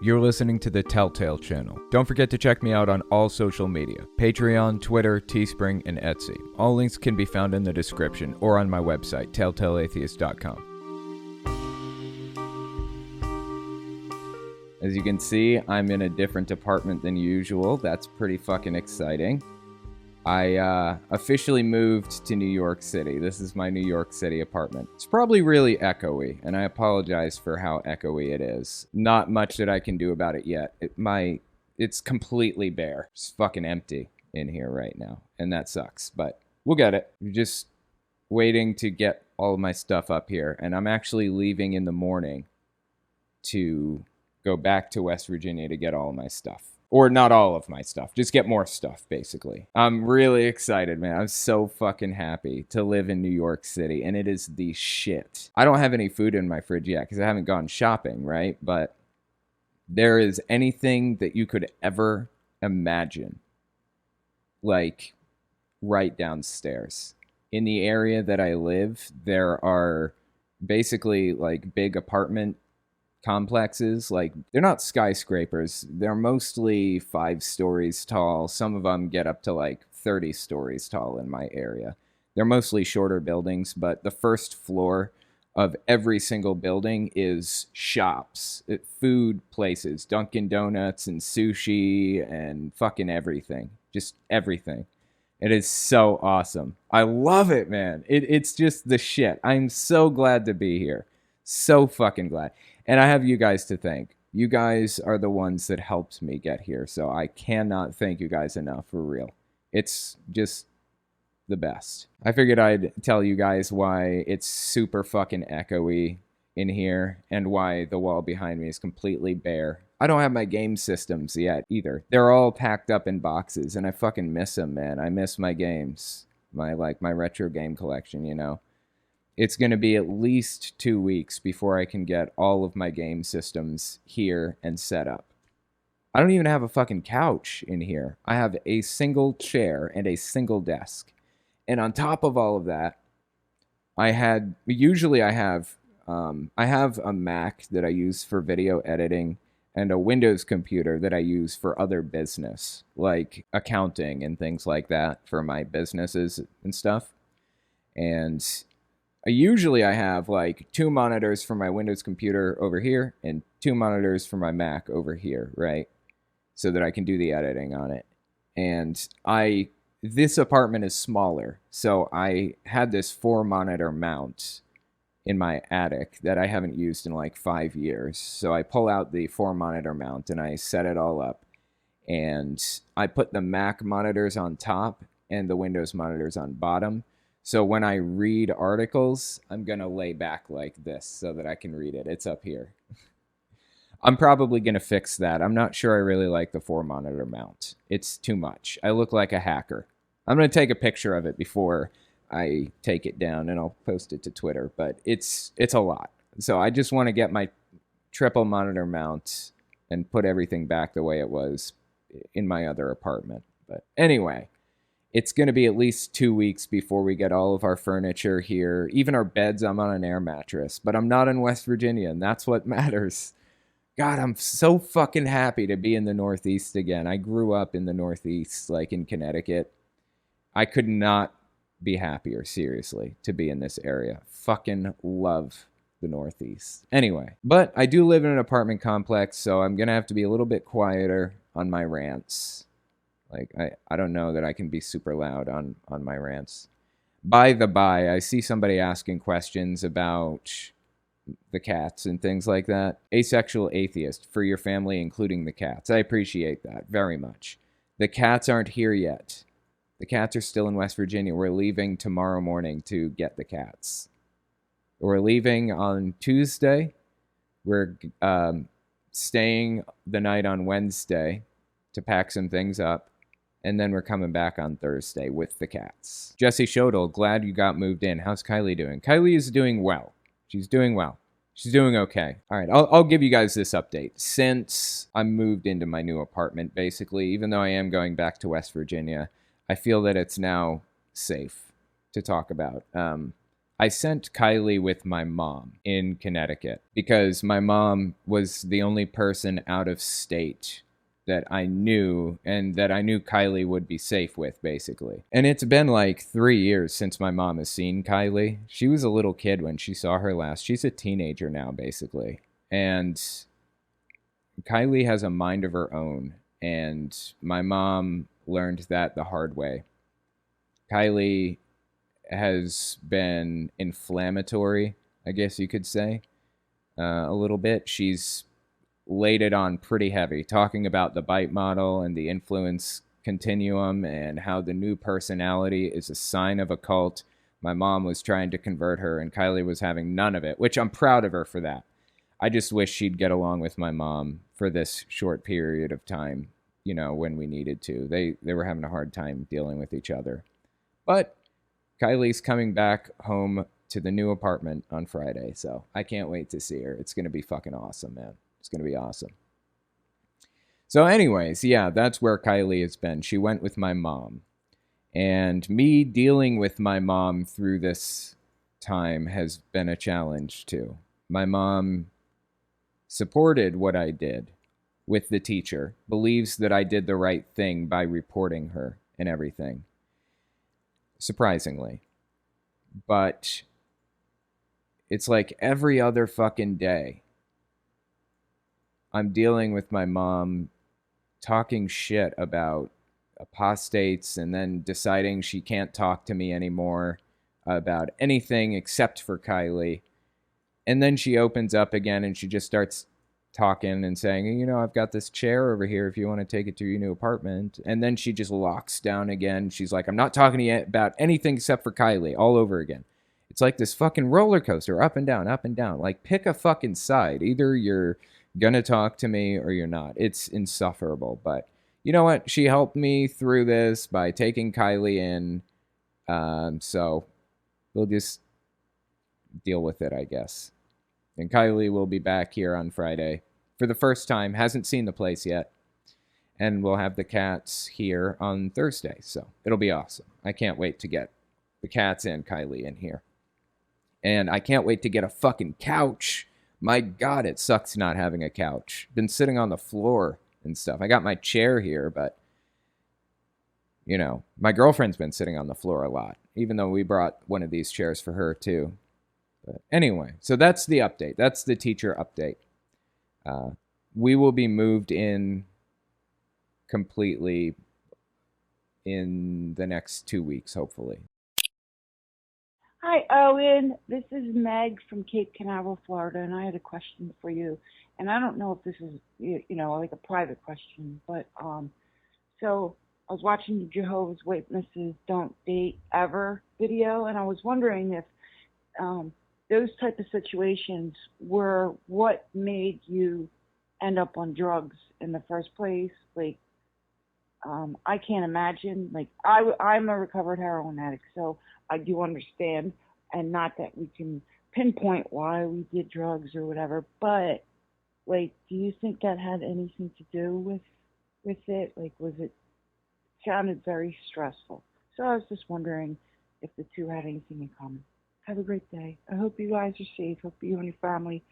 You're listening to the Telltale channel. Don't forget to check me out on all social media: Patreon, Twitter, Teespring, and Etsy. All links can be found in the description or on my website, telltaleatheist.com. As you can see, I'm in a different apartment than usual. That's pretty fucking exciting. I officially moved to New York City. This is my New York City apartment. It's probably really echoey, and I apologize for how echoey it is. Not much that I can do about it yet. It's completely bare. It's fucking empty in here right now, and that sucks, but we'll get it. I'm just waiting to get all of my stuff up here, and I'm actually leaving in the morning to go back to West Virginia to get all of my stuff. Or not all of my stuff, just get more stuff, basically. I'm really excited, man. I'm so fucking happy to live in New York City, and it is the shit. I don't have any food in my fridge yet because I haven't gone shopping, right? But there is anything that you could ever imagine, like, right downstairs. In the area that I live, there are basically, like, big apartment complexes. Like, they're not skyscrapers, they're mostly 5 stories tall. Some of them get up to like 30 stories tall in my area. They're mostly shorter buildings, but the first floor of every single building is shops, food places, Dunkin' Donuts and sushi and fucking everything, just everything. It is so awesome. I love it, man. It's just the shit. I'm so glad to be here. So fucking glad. And I have you guys to thank. You guys are the ones that helped me get here, so I cannot thank you guys enough, for real. It's just the best. I figured I'd tell you guys why it's super fucking echoey in here and why the wall behind me is completely bare. I don't have my game systems yet either. They're all packed up in boxes, and I fucking miss them, man. I miss my games. My retro game collection, you know. It's going to be at least 2 weeks before I can get all of my game systems here and set up. I don't even have a fucking couch in here. I have a single chair and a single desk. And on top of all of that, I have a Mac that I use for video editing and a Windows computer that I use for other business, like accounting and things like that for my businesses and stuff. And I have like 2 monitors for my Windows computer over here and 2 monitors for my Mac over here, right? So that I can do the editing on it. And this apartment is smaller, so I had this 4-monitor mount in my attic that I haven't used in like 5 years. So I pull out the 4-monitor mount and I set it all up. And I put the Mac monitors on top and the Windows monitors on bottom. So when I read articles, I'm going to lay back like this so that I can read it. It's up here. I'm probably going to fix that. I'm not sure I really like the 4-monitor mount. It's too much. I look like a hacker. I'm going to take a picture of it before I take it down, and I'll post it to Twitter. But it's a lot. So I just want to get my triple monitor mount and put everything back the way it was in my other apartment. But anyway, it's going to be at least 2 weeks before we get all of our furniture here. Even our beds, I'm on an air mattress. But I'm not in West Virginia, and that's what matters. God, I'm so fucking happy to be in the Northeast again. I grew up in the Northeast, like in Connecticut. I could not be happier, seriously, to be in this area. Fucking love the Northeast. Anyway, but I do live in an apartment complex, so I'm going to have to be a little bit quieter on my rants. Like, I don't know that I can be super loud on my rants. By the by, I see somebody asking questions about the cats and things like that. Asexual atheist, for your family, including the cats. I appreciate that very much. The cats aren't here yet. The cats are still in West Virginia. We're leaving tomorrow morning to get the cats. We're leaving on Tuesday. We're staying the night on Wednesday to pack some things up. And then we're coming back on Thursday with the cats. Jesse Shodel, glad you got moved in. How's Kylie doing? Kylie is doing well. She's doing well. She's doing okay. All right, I'll give you guys this update. Since I moved into my new apartment, basically, even though I am going back to West Virginia, I feel that it's now safe to talk about. I I sent Kylie with my mom in Connecticut because my mom was the only person out of state that I knew and that I knew Kylie would be safe with, basically. And it's been like 3 years since my mom has seen Kylie. She was a little kid when she saw her last. She's a teenager now, basically. And Kylie has a mind of her own. And my mom learned that the hard way. Kylie has been inflammatory, I guess you could say, a little bit. She's laid it on pretty heavy, talking about the bite model and the influence continuum and how the new personality is a sign of a cult. My mom was trying to convert her, and Kylie was having none of it, which I'm proud of her for that. I just wish she'd get along with my mom for this short period of time, you know, when we needed to. They were having a hard time dealing with each other. But Kylie's coming back home to the new apartment on Friday, so I can't wait to see her. It's going to be fucking awesome, man. It's going to be awesome. So anyways, yeah, that's where Kylie has been. She went with my mom. And me dealing with my mom through this time has been a challenge too. My mom supported what I did with the teacher, believes that I did the right thing by reporting her and everything. Surprisingly. But it's like every other fucking day, I'm dealing with my mom talking shit about apostates and then deciding she can't talk to me anymore about anything except for Kylie. And then she opens up again and she just starts talking and saying, you know, I've got this chair over here if you want to take it to your new apartment. And then she just locks down again. She's like, I'm not talking to you about anything except for Kylie, all over again. It's like this fucking roller coaster, up and down, up and down. Like, pick a fucking side. Either you're gonna talk to me or you're not. It's insufferable. But you know what? She helped me through this by taking Kylie in. So we'll just deal with it, I guess. And Kylie will be back here on Friday for the first time. Hasn't seen the place yet. And we'll have the cats here on Thursday. So it'll be awesome. I can't wait to get the cats and Kylie in here. And I can't wait to get a fucking couch. My God, it sucks not having a couch. Been sitting on the floor and stuff. I got my chair here, but, you know, my girlfriend's been sitting on the floor a lot, even though we brought one of these chairs for her, too. But anyway, so that's the update. That's the teacher update. We will be moved in completely in the next 2 weeks, hopefully. Hi, Owen. This is Meg from Cape Canaveral, Florida, and I had a question for you. And I don't know if this is, you know, like a private question, but so I was watching the Jehovah's Witnesses Don't Date Ever video, and I was wondering if those type of situations were what made you end up on drugs in the first place. Like, I can't imagine. Like, I'm a recovered heroin addict, so I do understand, and not that we can pinpoint why we did drugs or whatever, but, like, do you think that had anything to do with it? Like, sounded very stressful. So I was just wondering if the two had anything in common. Have a great day. I hope you guys are safe. Hope you and your family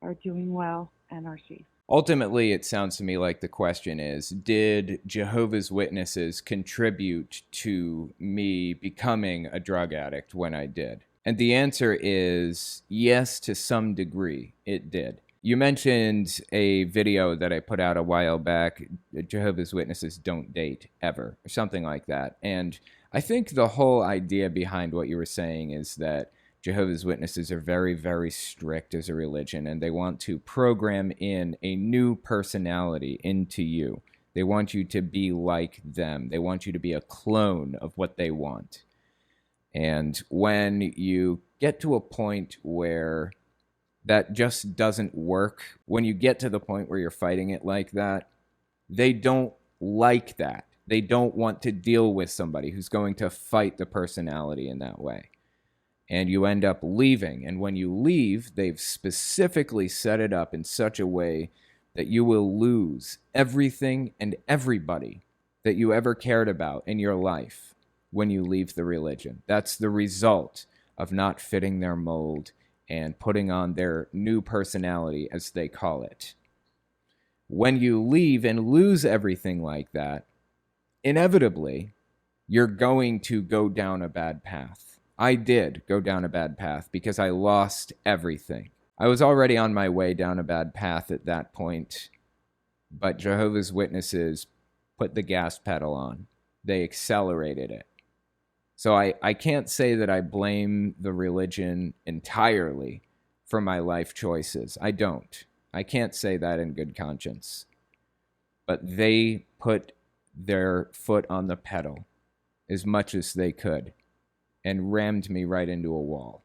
are doing well and are safe. Ultimately, it sounds to me like the question is, did Jehovah's Witnesses contribute to me becoming a drug addict when I did? And the answer is yes, to some degree, it did. You mentioned a video that I put out a while back, Jehovah's Witnesses Don't Date Ever, or something like that. And I think the whole idea behind what you were saying is that Jehovah's Witnesses are very, very strict as a religion, and they want to program in a new personality into you. They want you to be like them. They want you to be a clone of what they want. And when you get to a point where that just doesn't work, when you get to the point where you're fighting it like that, they don't like that. They don't want to deal with somebody who's going to fight the personality in that way. And you end up leaving. And when you leave, they've specifically set it up in such a way that you will lose everything and everybody that you ever cared about in your life when you leave the religion. That's the result of not fitting their mold and putting on their new personality, as they call it. When you leave and lose everything like that, inevitably, you're going to go down a bad path. I did go down a bad path because I lost everything. I was already on my way down a bad path at that point, but Jehovah's Witnesses put the gas pedal on. They accelerated it. So I can't say that I blame the religion entirely for my life choices. I don't. I can't say that in good conscience. But they put their foot on the pedal as much as they could and rammed me right into a wall.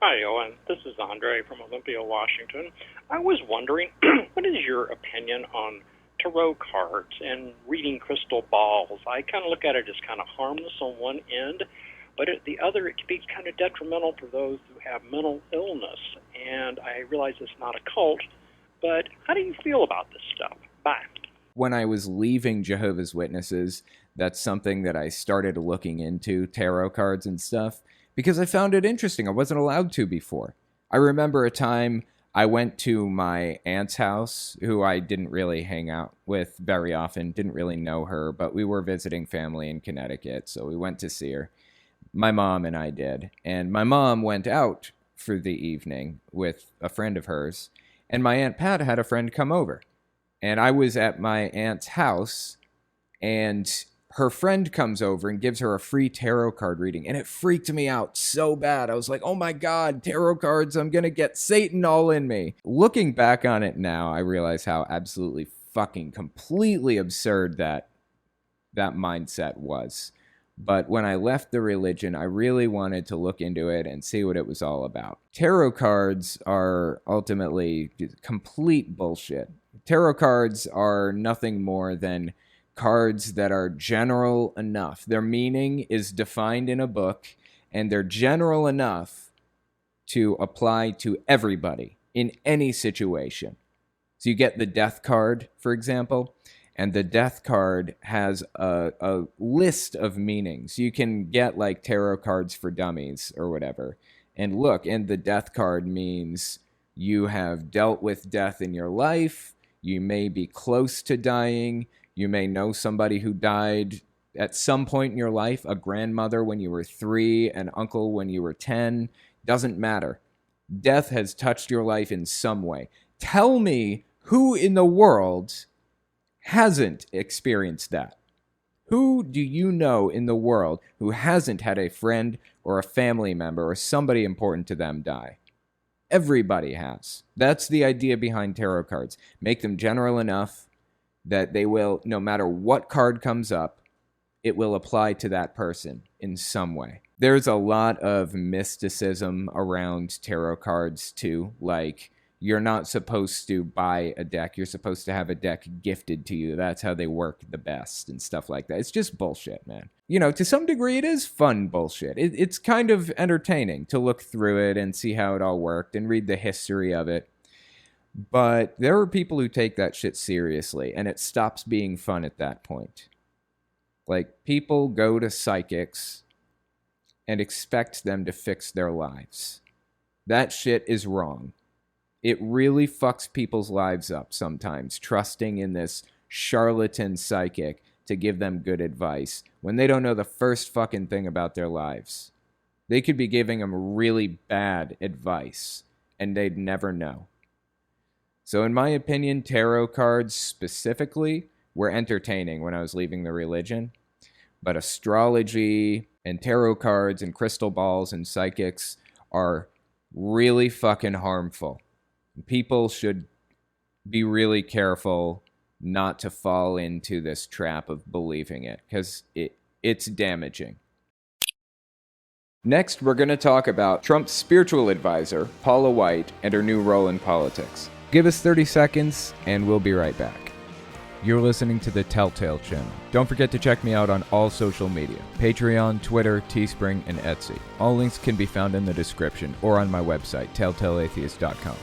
Hi, Owen. This is Andre from Olympia, Washington. I was wondering, what is your opinion on tarot cards and reading crystal balls? I kind of look at it as kind of harmless on one end, but at the other, it can be kind of detrimental for those who have mental illness. And I realize it's not a cult, but how do you feel about this stuff? Bye. When I was leaving Jehovah's Witnesses, that's something that I started looking into, tarot cards and stuff, because I found it interesting. I wasn't allowed to before. I remember a time I went to my aunt's house, who I didn't really hang out with very often, didn't really know her, but we were visiting family in Connecticut, so we went to see her. My mom and I did. And my mom went out for the evening with a friend of hers, and my Aunt Pat had a friend come over. And I was at my aunt's house, and her friend comes over and gives her a free tarot card reading, and it freaked me out so bad. I was like, oh my God, tarot cards, I'm gonna get Satan all in me. Looking back on it now, I realize how absolutely fucking completely absurd that mindset was. But when I left the religion, I really wanted to look into it and see what it was all about. Tarot cards are ultimately complete bullshit. Tarot cards are nothing more than cards that are general enough. Their meaning is defined in a book, and they're general enough to apply to everybody in any situation. So you get the death card, for example, and the death card has a list of meanings. You can get like tarot cards for dummies or whatever. And look, and the death card means you have dealt with death in your life. You may be close to dying. You may know somebody who died at some point in your life, a grandmother when you were 3, an uncle when you were 10. Doesn't matter. Death has touched your life in some way. Tell me who in the world hasn't experienced that? Who do you know in the world who hasn't had a friend or a family member or somebody important to them die? Everybody has. That's the idea behind tarot cards. Make them general enough that they will, no matter what card comes up, it will apply to that person in some way. There's a lot of mysticism around tarot cards too, like you're not supposed to buy a deck. You're supposed to have a deck gifted to you. That's how they work the best and stuff like that. It's just bullshit, man. You know, to some degree, it is fun bullshit. It's kind of entertaining to look through it and see how it all worked and read the history of it. But there are people who take that shit seriously, and it stops being fun at that point. Like, people go to psychics and expect them to fix their lives. That shit is wrong. It really fucks people's lives up sometimes, trusting in this charlatan psychic to give them good advice when they don't know the first fucking thing about their lives. They could be giving them really bad advice, and they'd never know. So in my opinion, tarot cards specifically were entertaining when I was leaving the religion. But astrology and tarot cards and crystal balls and psychics are really fucking harmful. People should be really careful not to fall into this trap of believing it, because it's damaging. Next, we're going to talk about Trump's spiritual advisor, Paula White, and her new role in politics. Give us 30 seconds, and we'll be right back. You're listening to the Telltale Channel. Don't forget to check me out on all social media: Patreon, Twitter, Teespring, and Etsy. All links can be found in the description or on my website, telltaleatheist.com.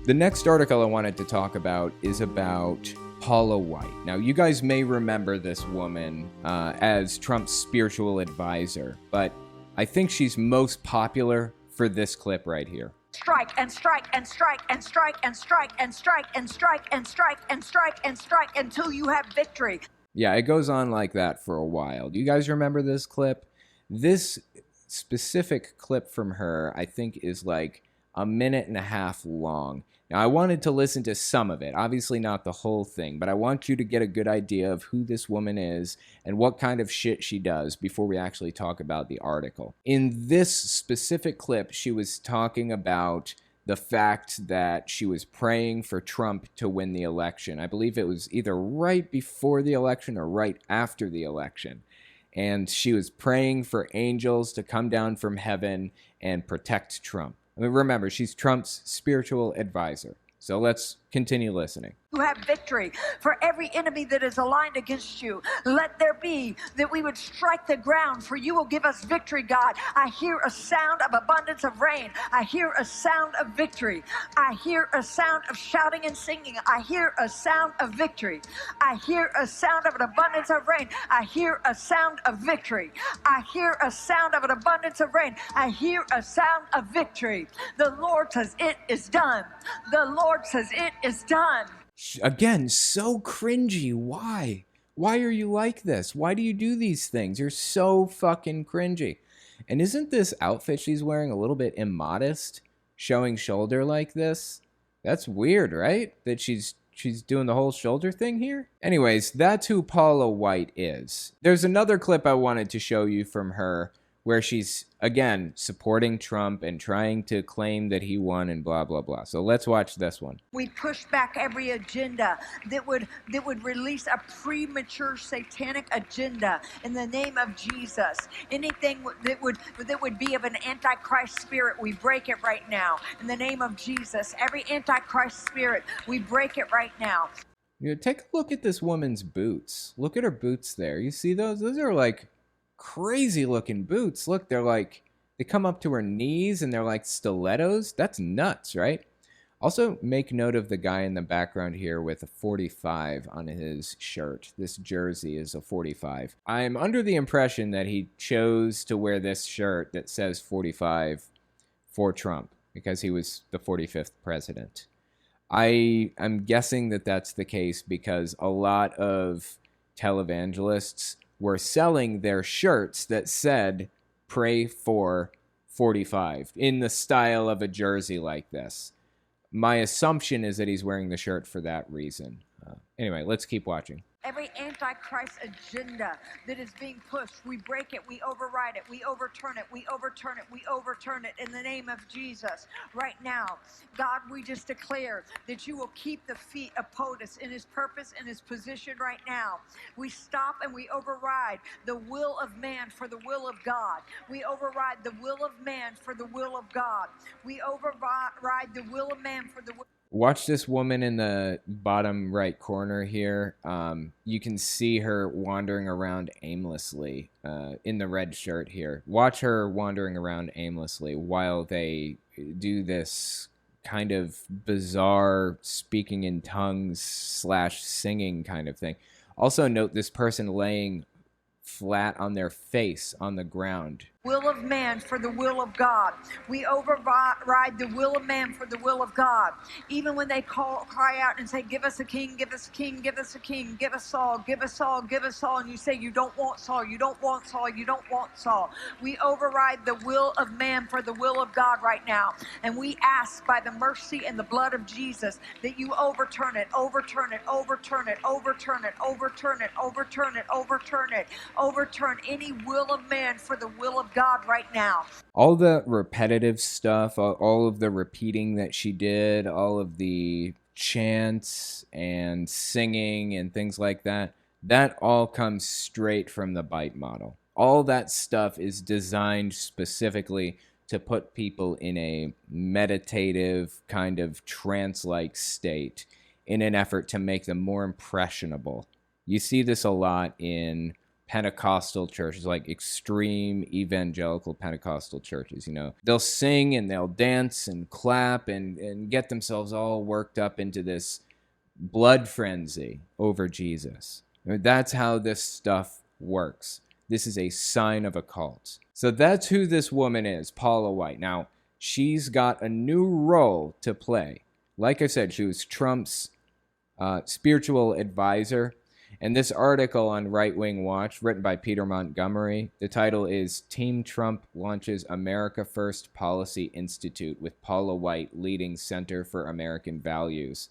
The next article I wanted to talk about is about Paula White. Now, you guys may remember this woman as Trump's spiritual advisor, but I think she's most popular for this clip right here. Strike and strike and strike and strike and strike and strike and strike and strike and strike and strike until you have victory. Yeah, it goes on like that for a while. Do you guys remember this clip? This specific clip from her, I think, is like a minute and a half long. Now, I wanted to listen to some of it, obviously not the whole thing, but I want you to get a good idea of who this woman is and what kind of shit she does before we actually talk about the article. In this specific clip, she was talking about the fact that she was praying for Trump to win the election. I believe it was either right before the election or right after the election. And she was praying for angels to come down from heaven and protect Trump. I mean, remember, she's Trump's spiritual advisor. So let's continue listening. You have victory for every enemy that is aligned against you. Let there be that we would strike the ground, for you will give us victory, God. I hear a sound of abundance of rain. I hear a sound of victory. I hear a sound of shouting and singing. I hear a sound of victory. I hear a sound of an abundance of rain. I hear a sound of victory. I hear a sound of an abundance of rain. I hear a sound of victory. The Lord says it is done. The Lord says it is done. Again, so cringy. Why? Why are you like this? Why do you do these things? You're so fucking cringy. And isn't this outfit she's wearing a little bit immodest? Showing shoulder like this? That's weird, right? That she's doing the whole shoulder thing here? Anyways, that's who Paula White is. There's another clip I wanted to show you from her where she's, again, supporting Trump and trying to claim that he won and blah, blah, blah. So let's watch this one. We push back every agenda that would release a premature satanic agenda in the name of Jesus. Anything that would be of an antichrist spirit, we break it right now in the name of Jesus. Every antichrist spirit, we break it right now. You know, take a look at this woman's boots. Look at her boots there. You see those? Those are like crazy looking boots. Look, they come up to her knees and they're like stilettos. That's nuts, right? Also, make note of the guy in the background here with a 45 on his shirt. This jersey is a 45. I'm under the impression that he chose to wear this shirt that says 45 for Trump because he was the 45th president. I'm guessing that that's the case because a lot of televangelists were selling their shirts that said, pray for 45, in the style of a jersey like this. My assumption is that he's wearing the shirt for that reason. Anyway, let's keep watching. Every antichrist agenda that is being pushed, we break it, we override it, we overturn it, we overturn it, we overturn it in the name of Jesus. Right now, God, we just declare that you will keep the feet of POTUS in his purpose and his position right now. We stop and we override the will of man for the will of God. We override the will of man for the will of God. We override the will of man for the will. Watch this woman in the bottom right corner here. You can see her wandering around aimlessly in the red shirt here. Watch her wandering around aimlessly while they do this kind of bizarre speaking in tongues / singing kind of thing. Also note this person laying flat on their face on the ground. Will of man for the will of God. We override the will of man for the will of God. Even when they cry out and say, give us a king, give us a king, give us a king, give us Saul, give us Saul, give us Saul, and you say, you don't want Saul, you don't want Saul, you don't want Saul. We override the will of man for the will of God right now. And we ask by the mercy and the blood of Jesus that you overturn it, overturn it, overturn it, overturn it, overturn it, overturn it, overturn it, overturn any will of man for the will of God right now. All the repetitive stuff, all of the repeating that she did, all of the chants and singing and things like that, that all comes straight from the bite model. All that stuff is designed specifically to put people in a meditative kind of trance-like state in an effort to make them more impressionable. You see this a lot in Pentecostal churches, like extreme evangelical Pentecostal churches. You know, they'll sing and they'll dance and clap and get themselves all worked up into this blood frenzy over Jesus. I mean, that's how this stuff works. This is a sign of a cult. So that's who this woman is, Paula White. Now, she's got a new role to play. Like I said, she was Trump's spiritual advisor. And this article on Right Wing Watch, written by Peter Montgomery, the title is Team Trump Launches America First Policy Institute with Paula White leading Center for American Values.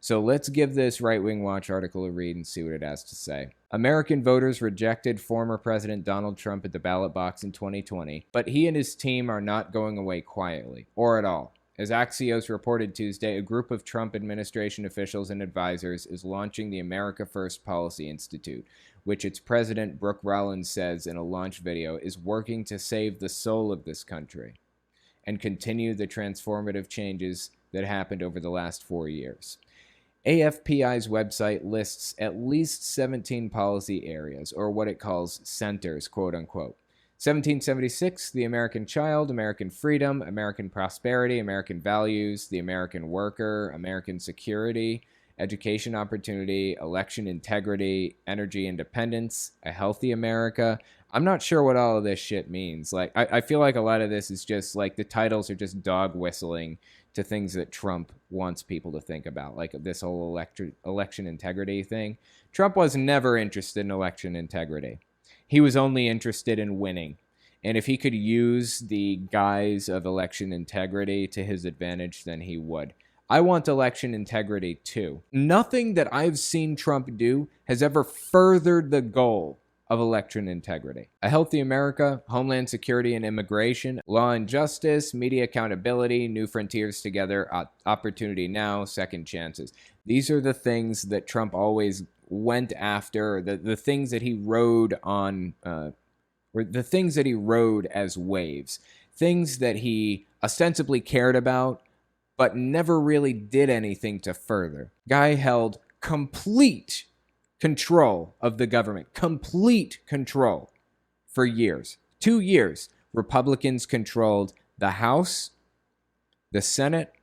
So let's give this Right Wing Watch article a read and see what it has to say. American voters rejected former President Donald Trump at the ballot box in 2020, but he and his team are not going away quietly, or at all. As Axios reported Tuesday, a group of Trump administration officials and advisors is launching the America First Policy Institute, which its president, Brooke Rollins, says in a launch video is working to save the soul of this country and continue the transformative changes that happened over the last 4 years. AFPI's website lists at least 17 policy areas, or what it calls centers, quote unquote. 1776, the American child, American freedom, American prosperity, American values, the American worker, American security, education opportunity, election integrity, energy independence, a healthy America. I'm not sure what all of this shit means. Like, I feel like a lot of this is just like the titles are just dog whistling to things that Trump wants people to think about, like this whole election integrity thing. Trump was never interested in election integrity. He was only interested in winning. And if he could use the guise of election integrity to his advantage, then he would. I want election integrity too. Nothing that I've seen Trump do has ever furthered the goal of election integrity. A healthy America, homeland security and immigration, law and justice, media accountability, new frontiers together, opportunity now, second chances. These are the things that Trump always went after, the things that he rode on, or the things that he rode as waves, things that he ostensibly cared about, but never really did anything to further. Guy held complete control of the government, complete control for years. 2 years, Republicans controlled the House, the Senate,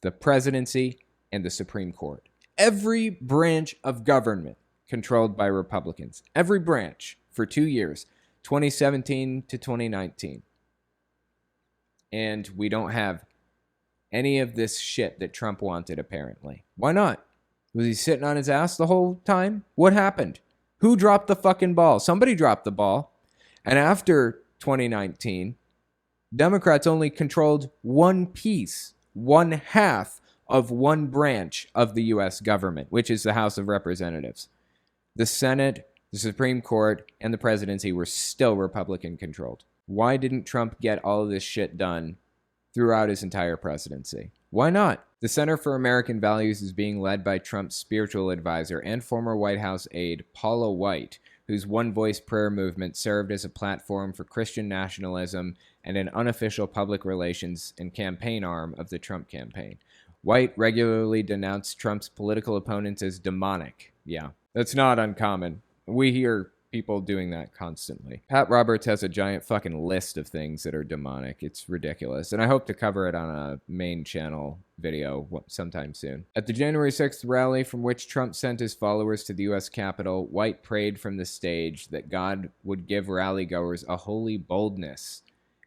the presidency, and the Supreme Court. Every branch of government controlled by Republicans. Every branch for 2 years, 2017 to 2019. And we don't have any of this shit that Trump wanted, apparently. Why not? Was he sitting on his ass the whole time? What happened? Who dropped the fucking ball? Somebody dropped the ball. And after 2019, Democrats only controlled one piece, one half of one branch of the U.S. government, which is the House of Representatives. The Senate, the Supreme Court, and the presidency were still Republican controlled. Why didn't Trump get all of this shit done throughout his entire presidency? Why not? The Center for American Values is being led by Trump's spiritual advisor and former White House aide, Paula White, whose One Voice prayer movement served as a platform for Christian nationalism and an unofficial public relations and campaign arm of the Trump campaign. White regularly denounced Trump's political opponents as demonic. Yeah, that's not uncommon. We hear people doing that constantly. Pat Roberts has a giant fucking list of things that are demonic. It's ridiculous. And I hope to cover it on a main channel video sometime soon. At the January 6th rally from which Trump sent his followers to the U.S. Capitol, White prayed from the stage that God would give rally-goers a holy boldness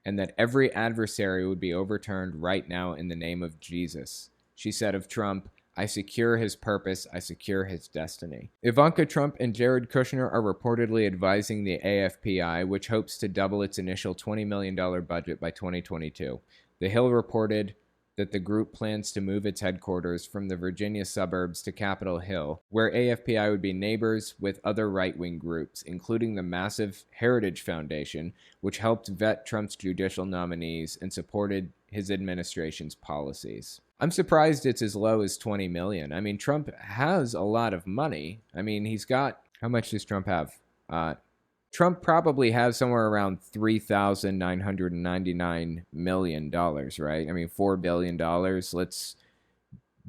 and that every adversary would be overturned right now in the name of Jesus. She said of Trump, I secure his purpose, I secure his destiny. Ivanka Trump and Jared Kushner are reportedly advising the AFPI, which hopes to double its initial $20 million budget by 2022. The Hill reported that the group plans to move its headquarters from the Virginia suburbs to Capitol Hill, where AFPI would be neighbors with other right-wing groups, including the massive Heritage Foundation, which helped vet Trump's judicial nominees and supported his administration's policies. I'm surprised it's as low as $20 million. I mean, Trump has a lot of money. I mean, he's got... How much does Trump have? Trump probably has somewhere around $3,999 million, right? I mean, $4 billion. Let's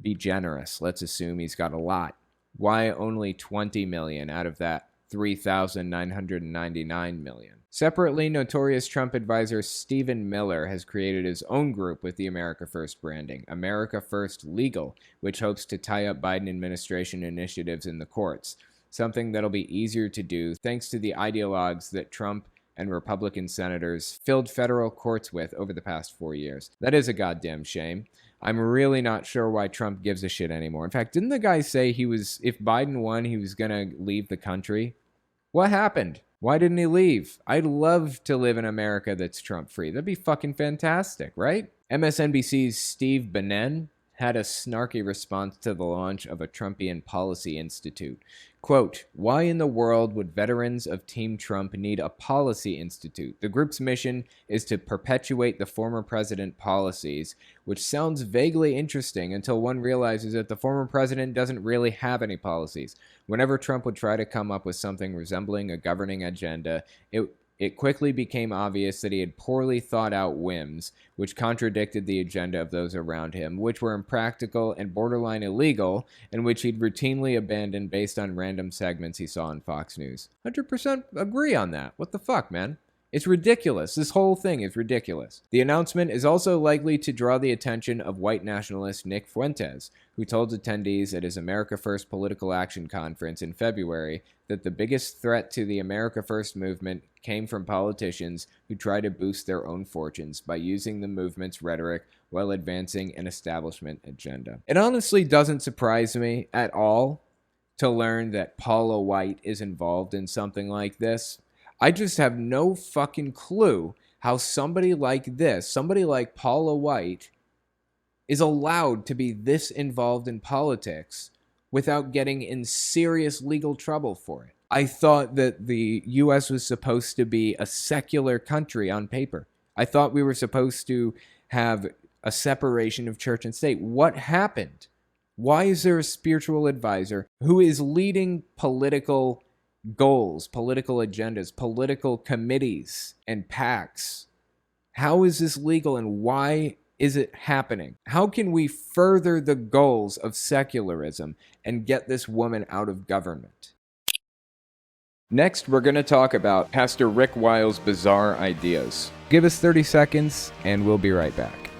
be generous. Let's assume he's got a lot. Why only $20 million out of that $3,999 million. Separately, notorious Trump advisor Stephen Miller has created his own group with the America First branding, America First Legal, which hopes to tie up Biden administration initiatives in the courts, something that'll be easier to do thanks to the ideologues that Trump and Republican senators filled federal courts with over the past 4 years. That is a goddamn shame. I'm really not sure why Trump gives a shit anymore. In fact, didn't the guy say if Biden won, he was gonna leave the country? What happened? Why didn't he leave? I'd love to live in America that's Trump-free. That'd be fucking fantastic, right? MSNBC's Steve Bannon had a snarky response to the launch of a Trumpian Policy Institute. Quote, "Why in the world would veterans of Team Trump need a policy institute? The group's mission is to perpetuate the former president policies," which sounds vaguely interesting until one realizes that the former president doesn't really have any policies. Whenever Trump would try to come up with something resembling a governing agenda, it quickly became obvious that he had poorly thought out whims, which contradicted the agenda of those around him, which were impractical and borderline illegal, and which he'd routinely abandoned based on random segments he saw on Fox News. 100% agree on that. What the fuck, man? It's ridiculous. This whole thing is ridiculous. The announcement is also likely to draw the attention of white nationalist Nick Fuentes, who told attendees at his America First Political Action Conference in February that the biggest threat to the America First movement came from politicians who try to boost their own fortunes by using the movement's rhetoric while advancing an establishment agenda. It honestly doesn't surprise me at all to learn that Paula White is involved in something like this. I just have no fucking clue how somebody like this, somebody like Paula White, is allowed to be this involved in politics without getting in serious legal trouble for it. I thought that the U.S. was supposed to be a secular country on paper. I thought we were supposed to have a separation of church and state. What happened? Why is there a spiritual advisor who is leading political goals, political agendas, political committees, and PACs? How is this legal and why is it happening? How can we further the goals of secularism and get this woman out of government? Next, we're going to talk about Pastor Rick Wiles' bizarre ideas. Give us 30 seconds and we'll be right back.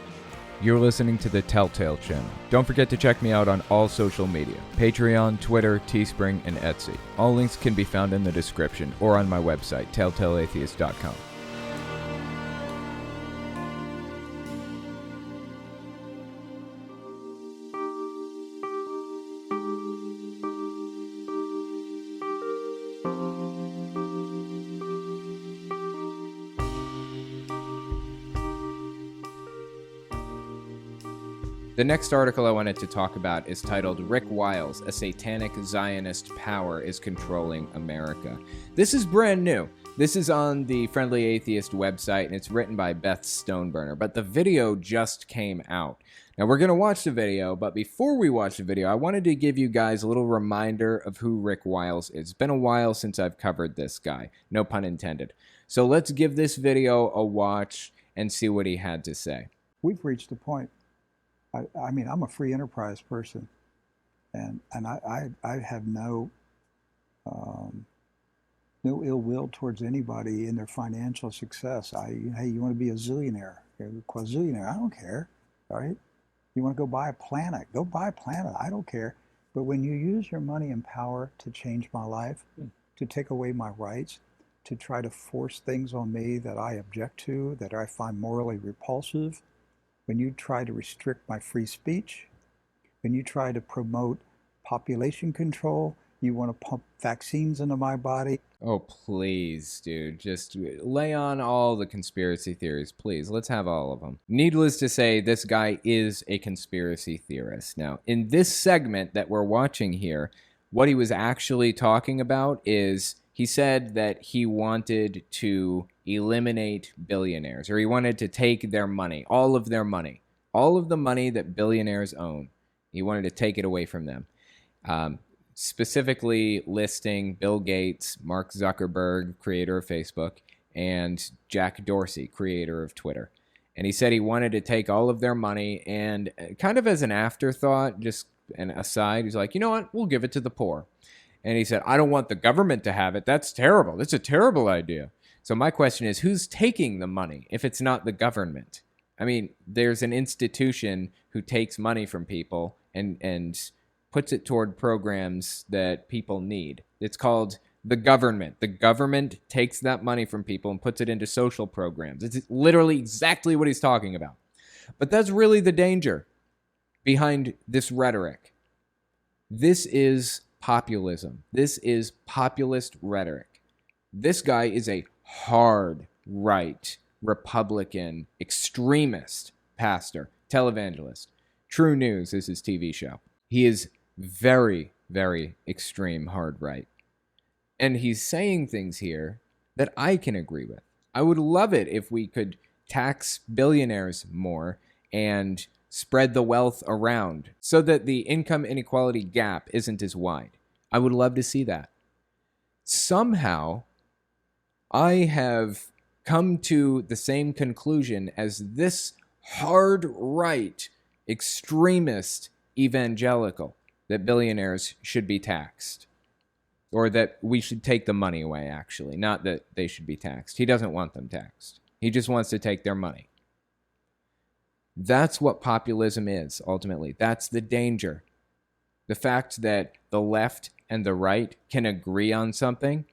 You're listening to the Telltale Channel. Don't forget to check me out on all social media: Patreon, Twitter, Teespring, and Etsy. All links can be found in the description or on my website, telltaleatheist.com. The next article I wanted to talk about is titled "Rick Wiles, a Satanic Zionist Power is Controlling America." This is brand new. This is on the Friendly Atheist website, and it's written by Beth Stoneburner, but the video just came out. Now, we're going to watch the video, but before we watch the video, I wanted to give you guys a little reminder of who Rick Wiles is. It's been a while since I've covered this guy, no pun intended. So let's give this video a watch and see what he had to say. We've reached a point. I mean, I'm a free enterprise person, and I have no ill will towards anybody in their financial success. Hey, you want to be a zillionaire, a quadrillionaire? I don't care, all right? You want to go buy a planet? Go buy a planet. I don't care. But when you use your money and power to change my life, to take away my rights, to try to force things on me that I object to, that I find morally repulsive, when you try to restrict my free speech, when you try to promote population control, you want to pump vaccines into my body. Oh, please, dude. Just lay on all the conspiracy theories, please. Let's have all of them. Needless to say, this guy is a conspiracy theorist. Now, in this segment that we're watching here, what he was actually talking about is he said that he wanted to eliminate billionaires, or he wanted to take their money, all of their money, all of the money that billionaires own. He wanted to take it away from them. Specifically listing Bill Gates, Mark Zuckerberg, creator of Facebook, and Jack Dorsey, creator of Twitter. And he said he wanted to take all of their money, and kind of as an afterthought, just an aside, he's like, you know what, we'll give it to the poor. And he said, I don't want the government to have it. That's terrible. That's a terrible idea. So my question is, who's taking the money if it's not the government? I mean, there's an institution who takes money from people and puts it toward programs that people need. It's called the government. The government takes that money from people and puts it into social programs. It's literally exactly what he's talking about. But that's really the danger behind this rhetoric. This is populism. This is populist rhetoric. This guy is a hard right Republican extremist pastor, televangelist. True News is his TV show. He is very, very extreme hard right. And he's saying things here that I can agree with. I would love it if we could tax billionaires more and spread the wealth around so that the income inequality gap isn't as wide. I would love to see that. Somehow, I have come to the same conclusion as this hard right extremist evangelical, that billionaires should be taxed. Or that we should take the money away, actually. Not that they should be taxed. He doesn't want them taxed. He just wants to take their money. That's what populism is, ultimately. That's the danger. The fact that the left and the right can agree on something,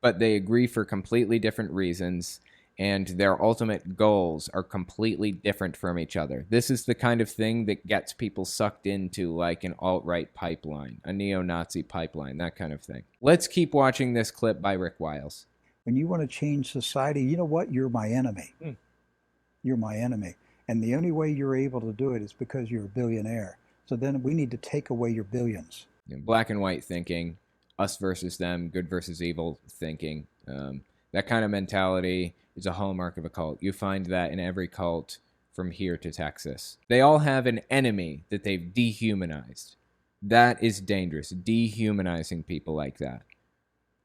but they agree for completely different reasons, and their ultimate goals are completely different from each other. This is the kind of thing that gets people sucked into like an alt-right pipeline, a neo-Nazi pipeline, that kind of thing. Let's keep watching this clip by Rick Wiles. When you want to change society, you know what? You're my enemy. You're my enemy. And the only way you're able to do it is because you're a billionaire. So then we need to take away your billions. Black and white thinking, us versus them, good versus evil thinking. That kind of mentality is a hallmark of a cult. You find that in every cult from here to Texas. They all have an enemy that they've dehumanized. That is dangerous. Dehumanizing people like that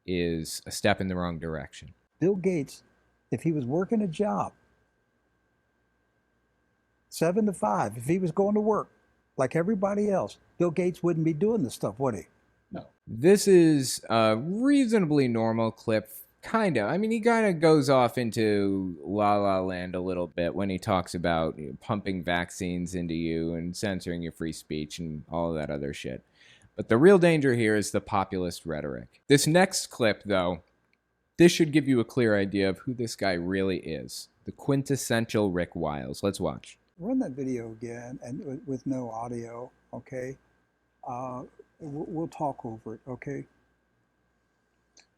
is a step in the wrong direction. Bill Gates, if he was working a job, 7 to 5, if he was going to work like everybody else, Bill Gates wouldn't be doing this stuff, would he? No. This is a reasonably normal clip. Kind of. I mean, he kind of goes off into La La Land a little bit when he talks about pumping vaccines into you and censoring your free speech and all of that other shit. But the real danger here is the populist rhetoric. This next clip, though, this should give you a clear idea of who this guy really is. The quintessential Rick Wiles. Let's watch. Run that video again, and with no audio, okay? We'll talk over it, okay?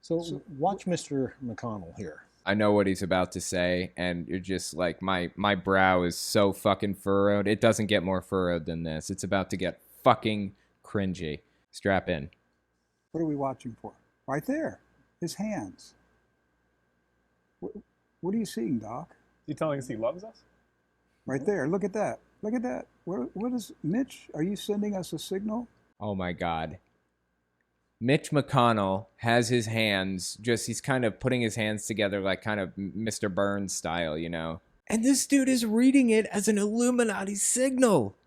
So watch Mr. McConnell here. I know what he's about to say, and you're just like, my brow is so fucking furrowed. It doesn't get more furrowed than this. It's about to get fucking cringy. Strap in. What are we watching for? Right there. His hands. What are you seeing, Doc? Is he telling us he loves us? Right there. Look at that. Look at that. What is Mitch? Are you sending us a signal? Oh my God. Mitch McConnell has his hands, he's kind of putting his hands together like kind of Mr. Burns style, you know. And this dude is reading it as an Illuminati signal.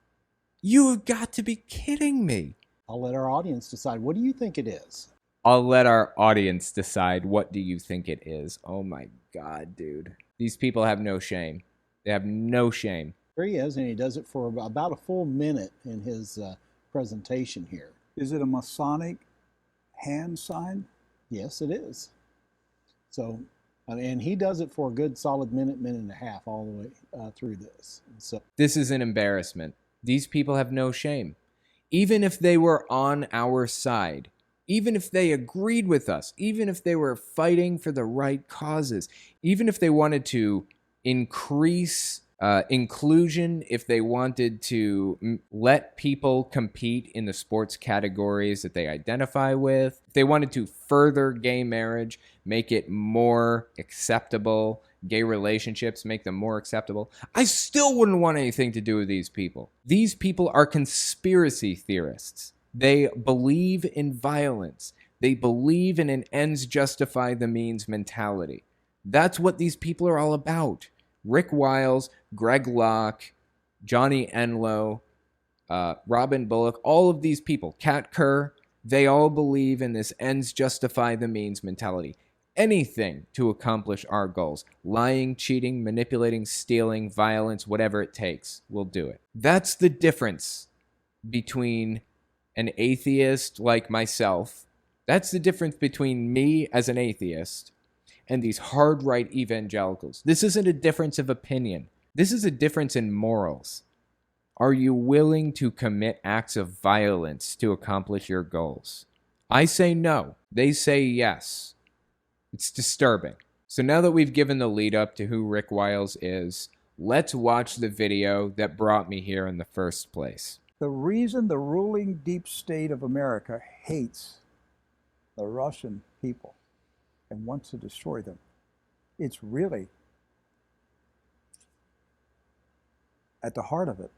You have got to be kidding me. I'll let our audience decide. What do you think it is? I'll let our audience decide. What do you think it is? Oh my God, dude. These people have no shame. They have no shame. Here he is, and he does it for about a full minute in his presentation here. Is it a Masonic hand sign? Yes, it is. So, and he does it for a good solid minute and a half all the way through this. So this is an embarrassment. These people have no shame. Even if they were on our side, even if they agreed with us, even if they were fighting for the right causes, even if they wanted to increase inclusion, if they wanted to let people compete in the sports categories that they identify with, if they wanted to further gay marriage, make it more acceptable, gay relationships, make them more acceptable, I still wouldn't want anything to do with these people. These people are conspiracy theorists. They believe in violence. They believe in an ends justify the means mentality. That's what these people are all about. Rick Wiles, Greg Locke, Johnny Enlow, Robin Bullock, all of these people, Kat Kerr, They all believe in this ends justify the means mentality. Anything to accomplish our goals. Lying, cheating, manipulating, stealing, violence, whatever it takes, we'll do it. That's the difference between an atheist like myself. That's the difference between me as an atheist and these hard right evangelicals. This isn't a difference of opinion. This is a difference in morals. Are you willing to commit acts of violence to accomplish your goals? I say no. They say yes. It's disturbing. So now that we've given the lead up to who Rick Wiles is, let's watch the video that brought me here in the first place. The reason the ruling deep state of America hates the Russian people and wants to destroy them, it's really at the heart of it.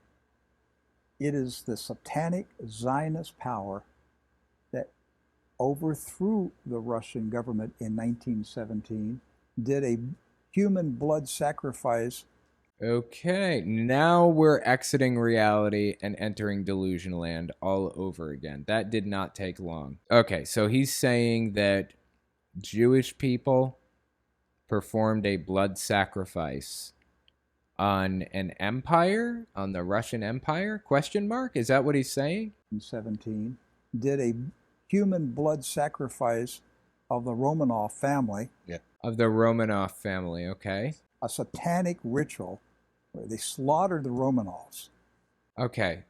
It is the satanic Zionist power that overthrew the Russian government in 1917, did a human blood sacrifice. Okay, now we're exiting reality and entering delusion land all over again. That did not take long. Okay, so he's saying that Jewish people performed a blood sacrifice on an empire, on the Russian Empire? Question mark? Is that what he's saying? In 17, did a human blood sacrifice of the Romanov family. Yeah. Of the Romanov family, okay. A satanic ritual where they slaughtered the Romanovs. Okay.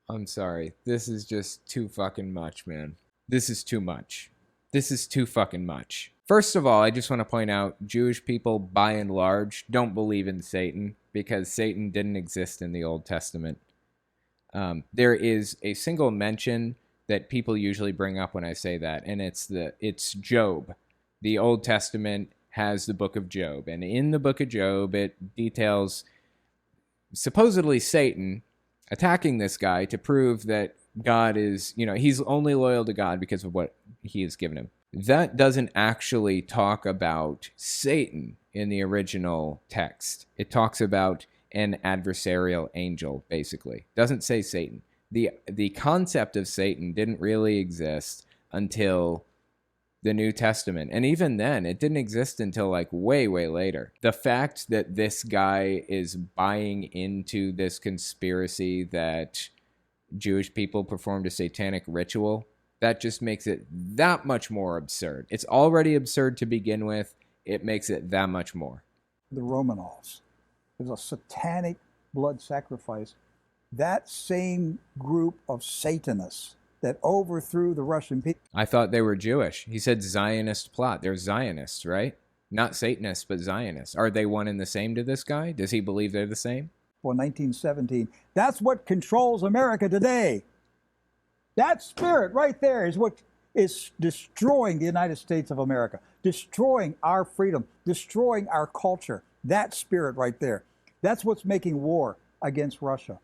I'm sorry. This is just too fucking much, man. This is too much. This is too fucking much. First of all, I just want to point out Jewish people, by and large, don't believe in Satan because Satan didn't exist in the Old Testament. There is a single mention that people usually bring up when I say that, and it's Job. The Old Testament has the book of Job, and in the book of Job, it details supposedly Satan attacking this guy to prove that God is, he's only loyal to God because of what he has given him. That doesn't actually talk about Satan in the original text. It talks about an adversarial angel, basically. Doesn't say Satan. The concept of Satan didn't really exist until the New Testament. And even then, it didn't exist until way, way later. The fact that this guy is buying into this conspiracy that Jewish people performed a satanic ritual, that just makes it that much more absurd. It's already absurd to begin with. It makes it that much more. The Romanovs. There's a satanic blood sacrifice. That same group of Satanists that overthrew the Russian people. I thought they were Jewish. He said Zionist plot. They're Zionists, right? Not Satanists, but Zionists. Are they one and the same to this guy? Does he believe they're the same? Well, 1917. That's what controls America today. That spirit right there is what is destroying the United States of America, destroying our freedom, destroying our culture. That spirit right there. That's what's making war against Russia.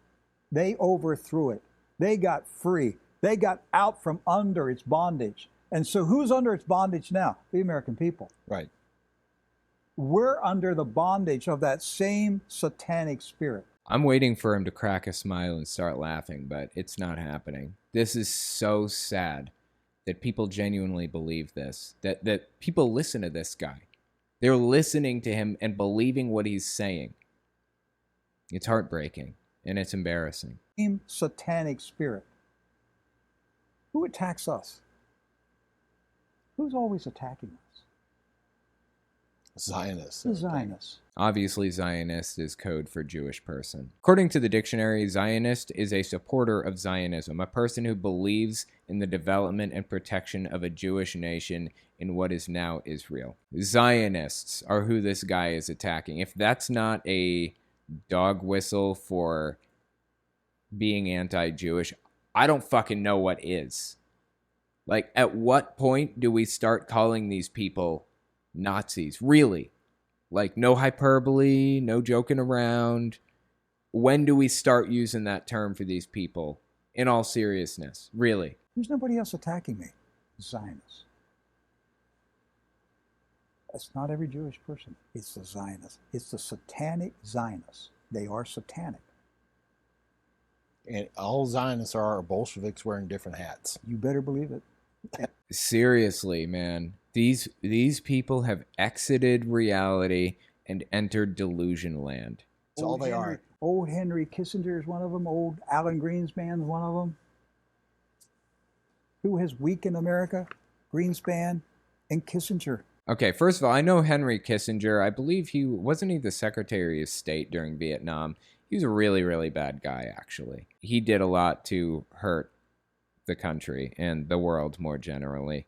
They overthrew it. They got free. They got out from under its bondage. And so who's under its bondage now? The American people. Right. We're under the bondage of that same satanic spirit. I'm waiting for him to crack a smile and start laughing, but it's not happening. This is so sad that people genuinely believe this, that people listen to this guy. They're listening to him and believing what he's saying. It's heartbreaking, and it's embarrassing. Same satanic spirit. Who attacks us? Who's always attacking us? Zionists. The Zionists. Obviously, Zionist is code for Jewish person. According to the dictionary, Zionist is a supporter of Zionism, a person who believes in the development and protection of a Jewish nation in what is now Israel. Zionists are who this guy is attacking. If that's not a dog whistle for being anti-Jewish, I don't fucking know what is. At what point do we start calling these people Nazis? Really? No hyperbole, no joking around. When do we start using that term for these people? In all seriousness, really? There's nobody else attacking me. Zionists. It's not every Jewish person. It's the Zionists. It's the satanic Zionists. They are satanic. And all Zionists are Bolsheviks wearing different hats. You better believe it. Seriously, man. These people have exited reality and entered delusion land. That's all they are. Old Henry Kissinger is one of them. Old Alan Greenspan is one of them. Who has weakened America? Greenspan and Kissinger. Okay, first of all, I know Henry Kissinger. I believe wasn't he the Secretary of State during Vietnam? He was a really, really bad guy, actually. He did a lot to hurt the country and the world more generally.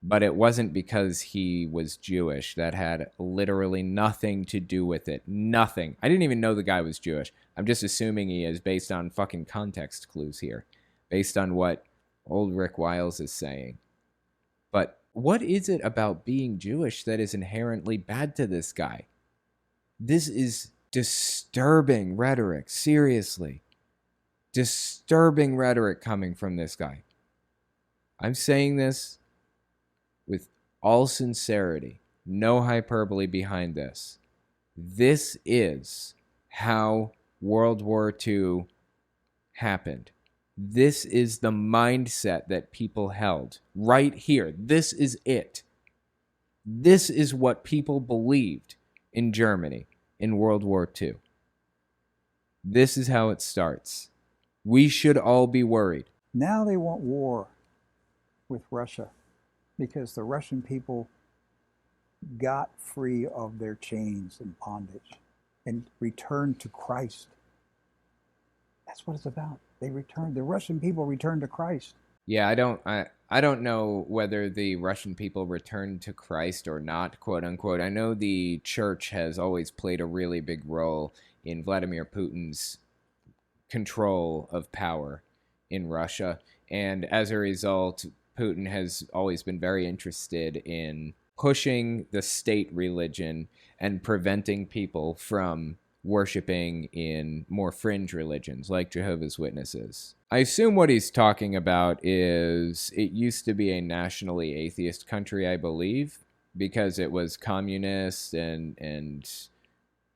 But it wasn't because he was Jewish. That had literally nothing to do with it. Nothing. I didn't even know the guy was Jewish. I'm just assuming he is based on fucking context clues here. Based on what old Rick Wiles is saying. But what is it about being Jewish that is inherently bad to this guy? This is disturbing rhetoric. Seriously. Disturbing rhetoric coming from this guy. I'm saying this with all sincerity, no hyperbole behind this. This is how World War II happened. This is the mindset that people held right here. This is it. This is what people believed in Germany in World War II. This is how it starts. We should all be worried. Now they want war with Russia because the Russian people got free of their chains and bondage and returned to Christ. That's what it's about. The Russian people returned to Christ. Yeah, I don't know whether the Russian people returned to Christ or not, quote unquote. I know the church has always played a really big role in Vladimir Putin's control of power in Russia. And as a result, Putin has always been very interested in pushing the state religion and preventing people from worshiping in more fringe religions like Jehovah's Witnesses. I assume what he's talking about is it used to be a nationally atheist country, I believe, because it was communist and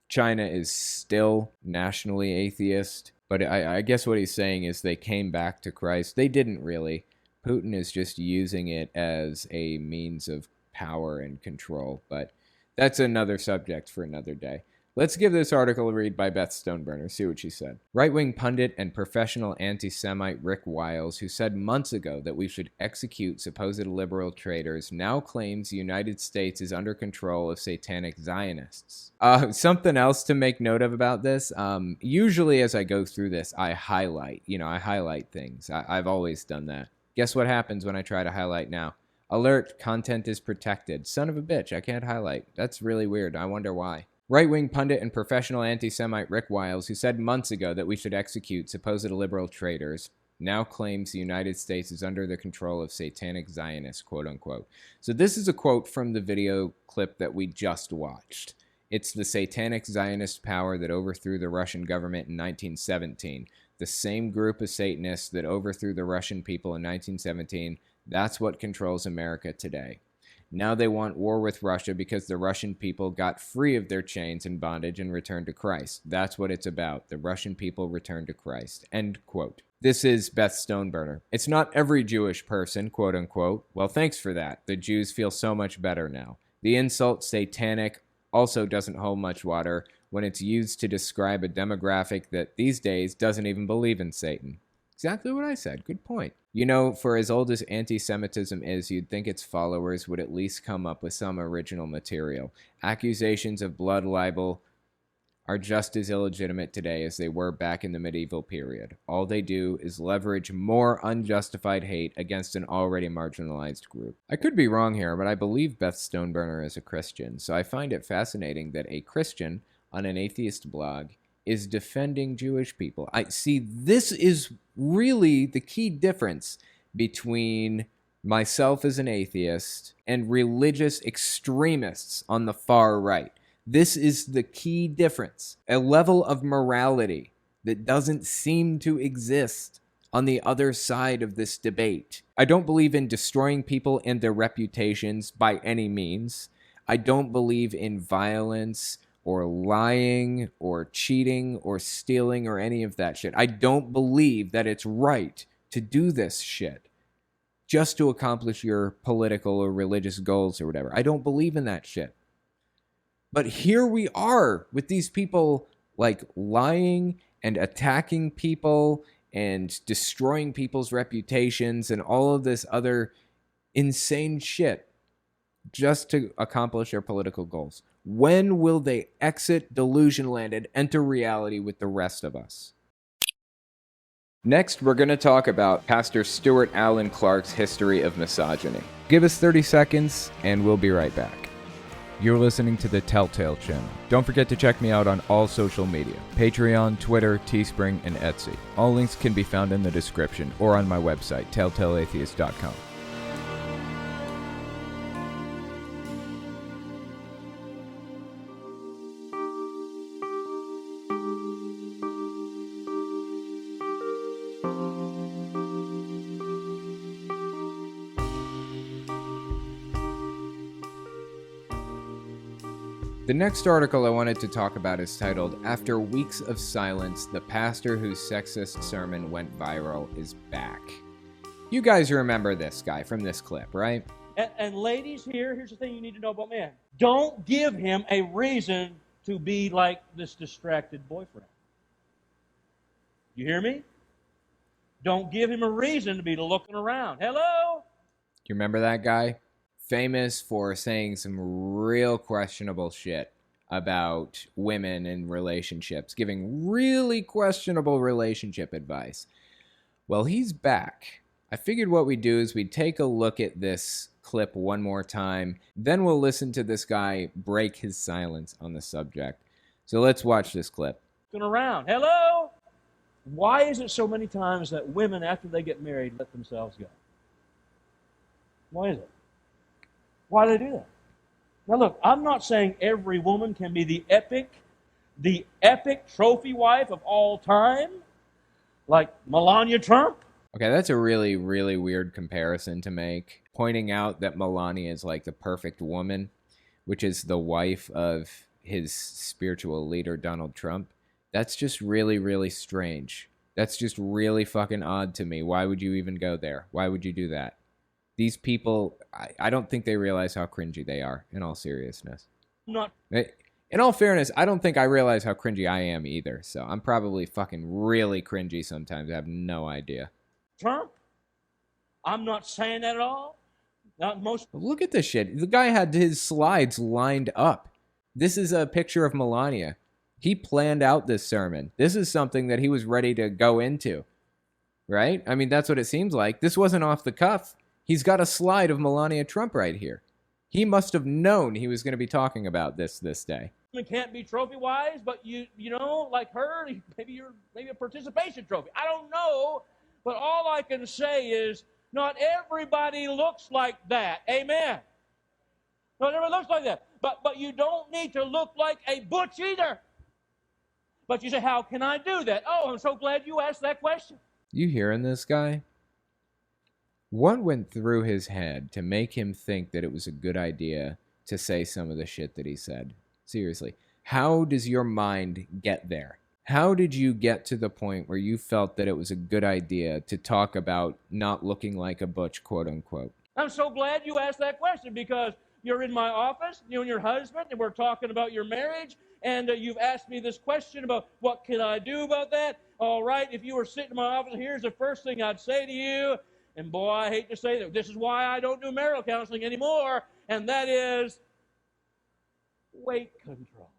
China is still nationally atheist. But I guess what he's saying is they came back to Christ. They didn't really. Putin is just using it as a means of power and control. But that's another subject for another day. Let's give this article a read by Beth Stoneburner. See what she said. Right-wing pundit and professional anti-Semite Rick Wiles, who said months ago that we should execute supposed liberal traitors, now claims the United States is under control of satanic Zionists. Something else to make note of about this. Usually as I go through this, I highlight things. I've always done that. Guess what happens when I try to highlight now? Alert, content is protected. Son of a bitch, I can't highlight. That's really weird. I wonder why. Right-wing pundit and professional anti-Semite Rick Wiles, who said months ago that we should execute supposed liberal traitors, now claims the United States is under the control of satanic Zionists, quote-unquote. So this is a quote from the video clip that we just watched. It's the satanic Zionist power that overthrew the Russian government in 1917. The same group of Satanists that overthrew the Russian people in 1917, that's what controls America today. Now they want war with Russia because the Russian people got free of their chains and bondage and returned to Christ. That's what it's about. The Russian people returned to Christ. End quote. This is Beth Stoneburner. It's not every Jewish person, quote unquote. Well, thanks for that. The Jews feel so much better now. The insult satanic also doesn't hold much water when it's used to describe a demographic that these days doesn't even believe in Satan. Exactly what I said. Good point. You know, for as old as anti-Semitism is, you'd think its followers would at least come up with some original material. Accusations of blood libel are just as illegitimate today as they were back in the medieval period. All they do is leverage more unjustified hate against an already marginalized group. I could be wrong here, but I believe Beth Stoneburner is a Christian, so I find it fascinating that a Christian on an atheist blog is defending Jewish people. I see this is really the key difference between myself as an atheist and religious extremists on the far right. This is the key difference. A level of morality that doesn't seem to exist on the other side of this debate. I don't believe in destroying people and their reputations by any means. I don't believe in violence or lying or cheating or stealing or any of that shit. I don't believe that it's right to do this shit just to accomplish your political or religious goals or whatever. I don't believe in that shit. But here we are with these people like lying and attacking people and destroying people's reputations and all of this other insane shit just to accomplish their political goals. When will they exit delusion land and enter reality with the rest of us? Next, we're going to talk about Pastor Stuart Allen Clark's history of misogyny. Give us 30 seconds and we'll be right back. You're listening to the Telltale Channel. Don't forget to check me out on all social media: Patreon, Twitter, Teespring, and Etsy. All links can be found in the description or on my website, telltaleatheist.com. The next article I wanted to talk about is titled, "After Weeks of Silence, the pastor whose sexist sermon went viral is back." You guys remember this guy from this clip, right? And ladies, here's the thing you need to know about men. Don't give him a reason to be like this distracted boyfriend. You hear me? Don't give him a reason to be looking around. Hello? You remember that guy? Famous for saying some real questionable shit about women and relationships, giving really questionable relationship advice. Well, he's back. I figured what we'd do is we'd take a look at this clip one more time, then we'll listen to this guy break his silence on the subject. So let's watch this clip. Looking around. Hello? Why is it so many times that women, after they get married, let themselves go? Why is it? Why do they do that? Now look, I'm not saying every woman can be the epic trophy wife of all time, like Melania Trump. Okay, that's a really, really weird comparison to make. Pointing out that Melania is like the perfect woman, which is the wife of his spiritual leader, Donald Trump. That's just really, really strange. That's just really fucking odd to me. Why would you even go there? Why would you do that? These people, I don't think they realize how cringy they are, in all seriousness. In all fairness, I don't think I realize how cringy I am either, so I'm probably fucking really cringy sometimes. I have no idea. Trump? I'm not saying that at all. Not most. Look at this shit. The guy had his slides lined up. This is a picture of Melania. He planned out this sermon. This is something that he was ready to go into, right? I mean, that's what it seems like. This wasn't off the cuff. He's got a slide of Melania Trump right here. He must have known he was going to be talking about this day. It can't be trophy-wise, but you know, like her, maybe a participation trophy. I don't know, but all I can say is not everybody looks like that. Amen. Not everybody looks like that. But you don't need to look like a butch either. But you say, how can I do that? Oh, I'm so glad you asked that question. You hearing this guy? What went through his head to make him think that it was a good idea to say some of the shit that he said? Seriously, how does your mind get there? How did you get to the point where you felt that it was a good idea to talk about not looking like a butch, quote unquote? I'm so glad you asked that question because you're in my office, you and your husband, and we're talking about your marriage, and you've asked me this question about what can I do about that? All right, if you were sitting in my office, here's the first thing I'd say to you. And boy, I hate to say that. This is why I don't do marital counseling anymore. And that is weight control.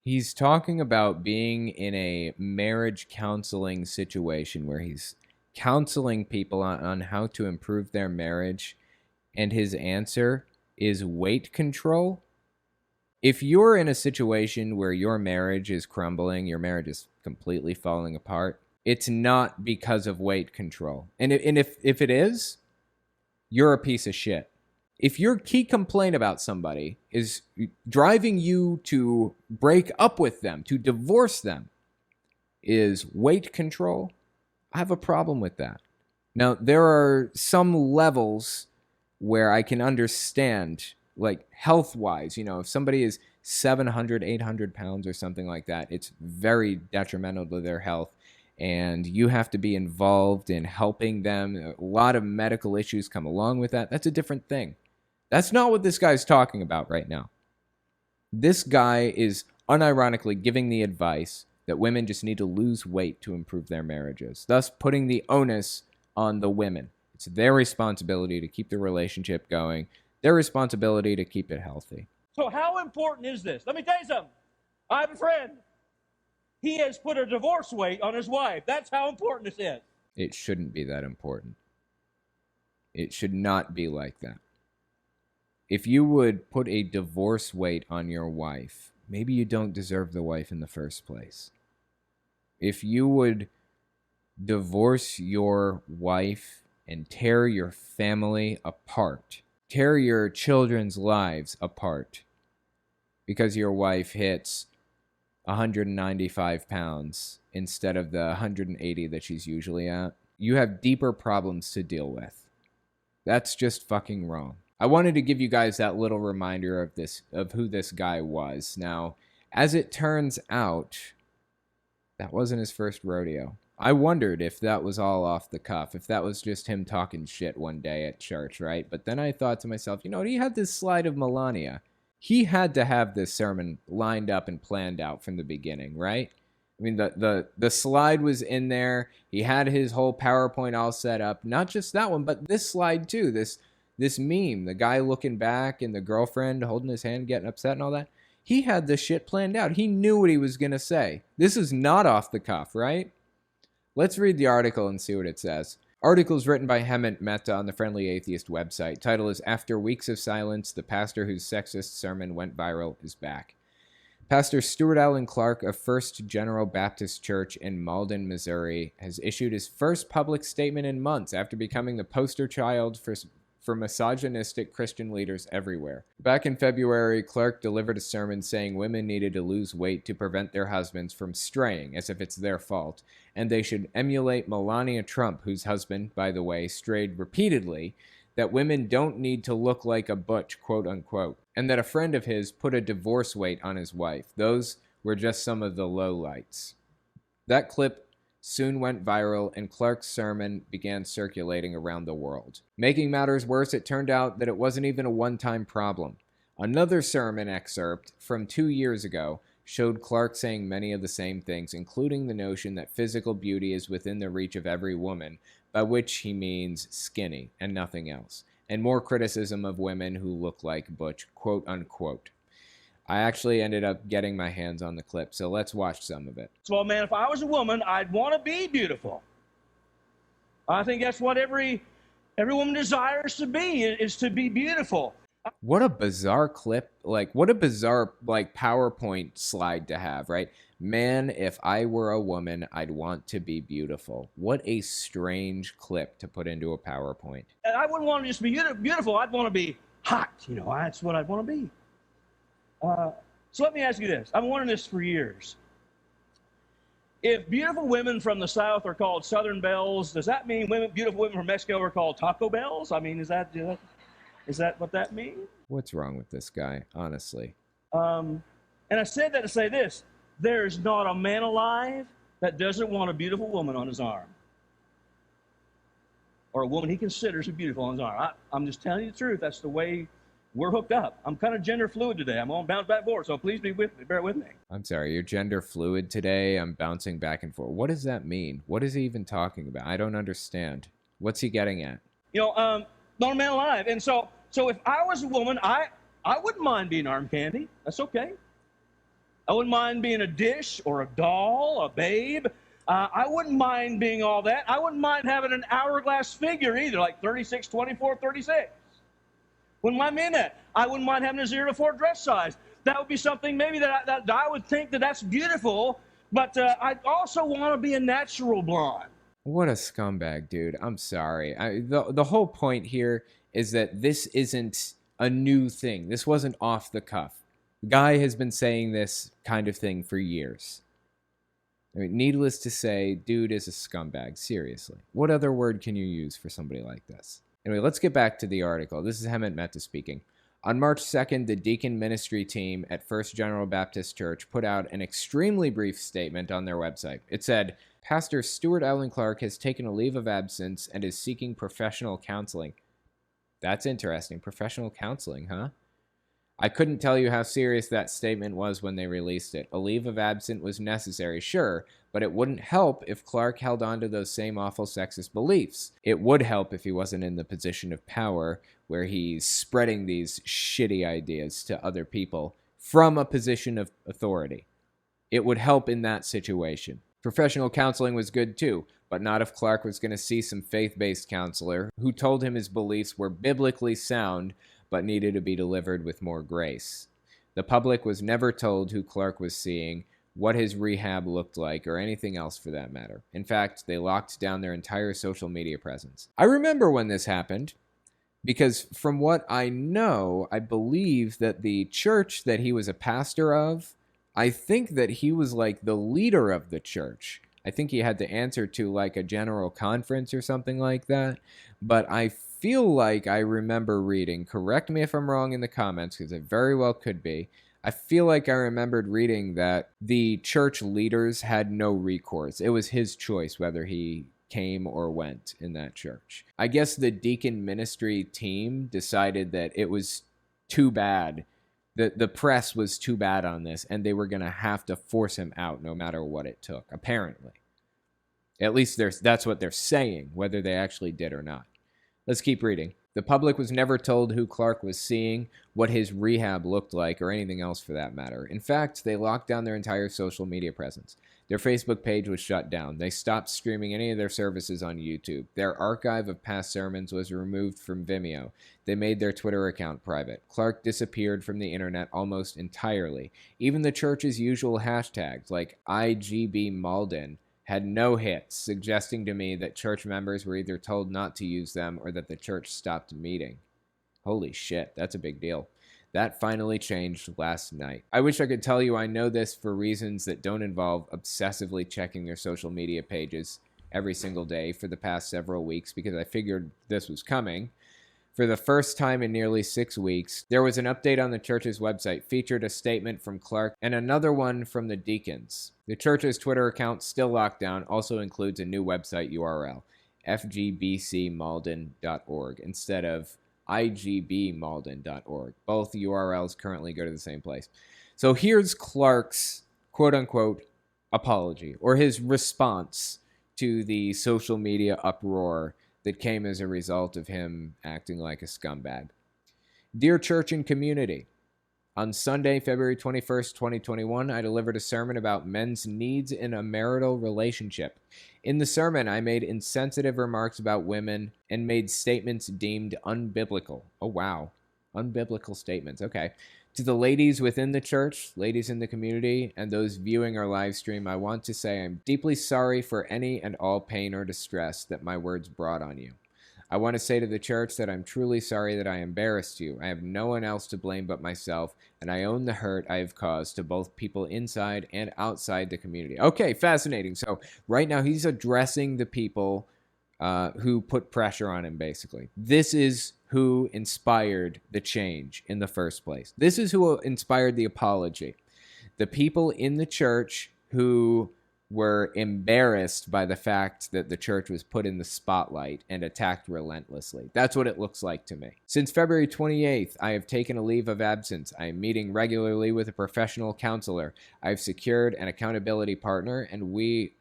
He's talking about being in a marriage counseling situation where he's counseling people on how to improve their marriage. And his answer is weight control. If you're in a situation where your marriage is crumbling, your marriage is completely falling apart, it's not because of weight control. And if it is, you're a piece of shit. If your key complaint about somebody is driving you to break up with them, to divorce them, is weight control, I have a problem with that. Now, there are some levels where I can understand, like health-wise, if somebody is 700, 800 pounds or something like that. It's very detrimental to their health. And you have to be involved in helping them. A lot of medical issues come along with that. That's a different thing. That's not what this guy's talking about right now. This guy is unironically giving the advice that women just need to lose weight to improve their marriages, thus putting the onus on the women. It's their responsibility to keep the relationship going, their responsibility to keep it healthy. So how important is this? Let me tell you something. I have a friend. He has put a divorce weight on his wife. That's how important this is. It shouldn't be that important. It should not be like that. If you would put a divorce weight on your wife, maybe you don't deserve the wife in the first place. If you would divorce your wife and tear your family apart, tear your children's lives apart, because your wife hits 195 pounds instead of the 180 that she's usually at, you have deeper problems to deal with. That's just fucking wrong. I wanted to give you guys that little reminder of who this guy was. Now, as it turns out, that wasn't his first rodeo. I wondered if that was all off the cuff, if that was just him talking shit one day at church, right? But then I thought to myself, he had this slide of Melania. He had to have this sermon lined up and planned out from the beginning, right? I mean, the slide was in there. He had his whole PowerPoint all set up. Not just that one, but this slide too. This meme, the guy looking back and the girlfriend holding his hand, getting upset and all that. He had this shit planned out. He knew what he was going to say. This is not off the cuff, right? Let's read the article and see what it says. Article is written by Hemant Mehta on the Friendly Atheist website. Title is After Weeks of Silence, the pastor whose sexist sermon went viral is back. Pastor Stuart Allen Clark of First General Baptist Church in Malden, Missouri, has issued his first public statement in months after becoming the poster child for misogynistic Christian leaders everywhere. Back in February, Clark delivered a sermon saying women needed to lose weight to prevent their husbands from straying, as if it's their fault, and they should emulate Melania Trump, whose husband, by the way, strayed repeatedly, that women don't need to look like a butch, quote unquote, and that a friend of his put a divorce weight on his wife. Those were just some of the lowlights. That clip soon went viral, and Clark's sermon began circulating around the world. Making matters worse, it turned out that it wasn't even a one-time problem. Another sermon excerpt from 2 years ago showed Clark saying many of the same things, including the notion that physical beauty is within the reach of every woman, by which he means skinny and nothing else, and more criticism of women who look like butch, quote unquote. I actually ended up getting my hands on the clip, so let's watch some of it. Well, man, if I was a woman, I'd want to be beautiful. I think that's what every woman desires to be, is to be beautiful. What a bizarre clip, what a bizarre, PowerPoint slide to have, right? Man, if I were a woman, I'd want to be beautiful. What a strange clip to put into a PowerPoint. And I wouldn't want to just be beautiful, I'd want to be hot, that's what I'd want to be. So let me ask you this. I've been wondering this for years. If beautiful women from the South are called Southern Belles, does that mean beautiful women from Mexico are called Taco Bells? I mean, is that what that means? What's wrong with this guy, honestly? And I said that to say this. There's not a man alive that doesn't want a beautiful woman on his arm. Or a woman he considers beautiful on his arm. I'm just telling you the truth. That's the way we're hooked up. I'm kind of gender fluid today. I'm going to bounce back and forth, so please bear with me. I'm sorry, you're gender fluid today. I'm bouncing back and forth. What does that mean? What is he even talking about? I don't understand. What's he getting at? Not a man alive. And so if I was a woman, I wouldn't mind being arm candy. That's okay. I wouldn't mind being a dish or a doll, a babe. I wouldn't mind being all that. I wouldn't mind having an hourglass figure either, like 36, 24, 36. Wouldn't mind being that. I wouldn't mind having a 0 to 4 dress size. That would be something maybe that I would think that's beautiful, but I'd also want to be a natural blonde. What a scumbag, dude. I'm sorry. The whole point here is that this isn't a new thing. This wasn't off the cuff. The guy has been saying this kind of thing for years. I mean, needless to say, dude is a scumbag. Seriously. What other word can you use for somebody like this? Anyway, let's get back to the article. This is Hemant Mehta speaking. On March 2nd, the deacon ministry team at First General Baptist Church put out an extremely brief statement on their website. It said, Pastor Stuart Allen Clark has taken a leave of absence and is seeking professional counseling. That's interesting. Professional counseling, huh? I couldn't tell you how serious that statement was when they released it. A leave of absence was necessary, sure, but it wouldn't help if Clark held on to those same awful sexist beliefs. It would help if he wasn't in the position of power where he's spreading these shitty ideas to other people from a position of authority. It would help in that situation. Professional counseling was good too, but not if Clark was going to see some faith-based counselor who told him his beliefs were biblically sound but needed to be delivered with more grace. The public was never told who Clark was seeing, what his rehab looked like, or anything else for that matter. In fact, they locked down their entire social media presence. I remember when this happened, because from what I know, I believe that the church that he was a pastor of, I think that he was like the leader of the church. I think he had to answer to like a general conference or something like that. But I feel like I remember reading, correct me if I'm wrong in the comments, because it very well could be. I feel like I remembered reading that the church leaders had no recourse. It was his choice whether he came or went in that church. I guess the deacon ministry team decided that it was too bad. The press was too bad on this, and they were going to have to force him out no matter what it took, apparently. At least that's what they're saying, whether they actually did or not. Let's keep reading. The public was never told who Clark was seeing, what his rehab looked like, or anything else for that matter. In fact, they locked down their entire social media presence. Their Facebook page was shut down. They stopped streaming any of their services on YouTube. Their archive of past sermons was removed from Vimeo. They made their Twitter account private. Clark disappeared from the internet almost entirely. Even the church's usual hashtags, like IGB Malden, had no hits, suggesting to me that church members were either told not to use them or that the church stopped meeting. Holy shit, that's a big deal. That finally changed last night. I wish I could tell you I know this for reasons that don't involve obsessively checking their social media pages every single day for the past several weeks, because I figured this was coming. For the first time in nearly 6 weeks, there was an update on the church's website, featured a statement from Clark and another one from the deacons. The church's Twitter account, still locked down, also includes a new website URL, fgbcmalden.org, instead of igbmalden.org. Both URLs currently go to the same place. So here's Clark's quote-unquote apology, or his response to the social media uproar that came as a result of him acting like a scumbag. Dear church and community, on Sunday, February 21st, 2021, I delivered a sermon about men's needs in a marital relationship. In the sermon, I made insensitive remarks about women and made statements deemed unbiblical. Oh, wow. Unbiblical statements. Okay. To the ladies within the church, ladies in the community, and those viewing our live stream, I want to say I'm deeply sorry for any and all pain or distress that my words brought on you. I want to say to the church that I'm truly sorry that I embarrassed you. I have no one else to blame but myself, and I own the hurt I have caused to both people inside and outside the community. Okay, fascinating. So right now he's addressing the people who put pressure on him, basically. This is who inspired the change in the first place. This is who inspired the apology. The people in the church who were embarrassed by the fact that the church was put in the spotlight and attacked relentlessly. That's what it looks like to me. Since February 28th, I have taken a leave of absence. I am meeting regularly with a professional counselor. I've secured an accountability partner, and we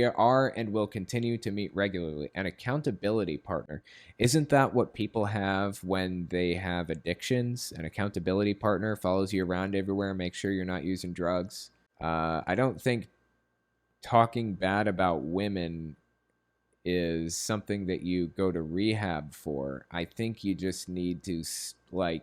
are and will continue to meet regularly. An accountability partner. Isn't that what people have when they have addictions? An accountability partner follows you around everywhere, makes sure you're not using drugs. I don't think talking bad about women is something that you go to rehab for. I think you just need to reevaluate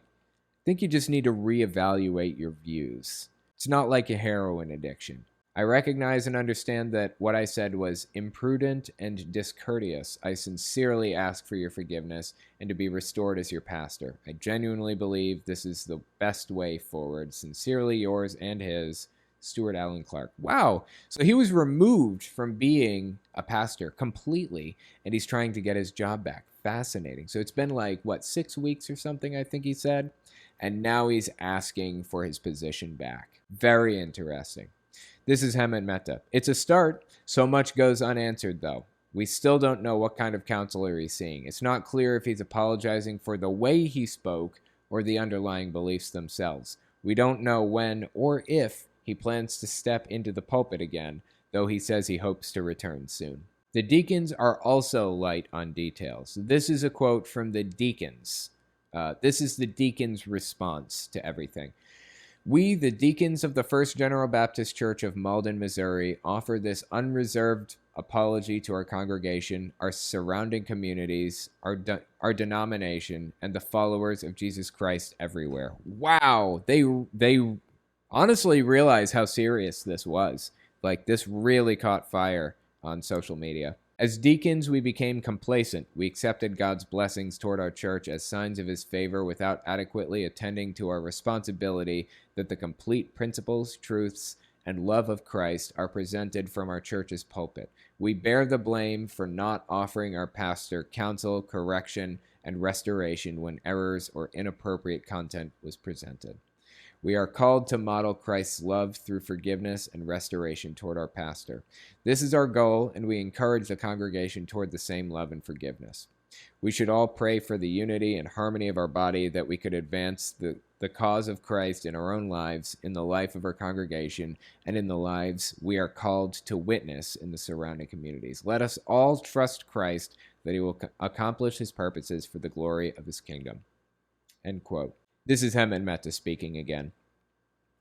your views. It's not like a heroin addiction. I recognize and understand that what I said was imprudent and discourteous. I sincerely ask for your forgiveness and to be restored as your pastor. I genuinely believe this is the best way forward. Sincerely yours and his, Stuart Allen Clark. Wow. So he was removed from being a pastor completely, and he's trying to get his job back. Fascinating. So it's been 6 weeks or something, I think he said. and now he's asking for his position back. Very interesting. This is Hemet Mehta. It's a start. So much goes unanswered, though. We still don't know what kind of counselor he's seeing. It's not clear if he's apologizing for the way he spoke or the underlying beliefs themselves. We don't know when or if he plans to step into the pulpit again, though he says he hopes to return soon. The deacons are also light on details. This is a quote from the deacons. This is the deacons' response to everything. We, the deacons of the First General Baptist Church of Malden, Missouri, offer this unreserved apology to our congregation, our surrounding communities, our denomination, and the followers of Jesus Christ everywhere. Wow, they honestly realize how serious this was. Like, this really caught fire on social media. As deacons, we became complacent. We accepted God's blessings toward our church as signs of his favor without adequately attending to our responsibility that the complete principles, truths, and love of Christ are presented from our church's pulpit. We bear the blame for not offering our pastor counsel, correction, and restoration when errors or inappropriate content was presented. We are called to model Christ's love through forgiveness and restoration toward our pastor. This is our goal, and we encourage the congregation toward the same love and forgiveness. We should all pray for the unity and harmony of our body, that we could advance the cause of Christ in our own lives, in the life of our congregation, and in the lives we are called to witness in the surrounding communities. Let us all trust Christ that he will accomplish his purposes for the glory of his kingdom. End quote. This is Hemet Mehta speaking again.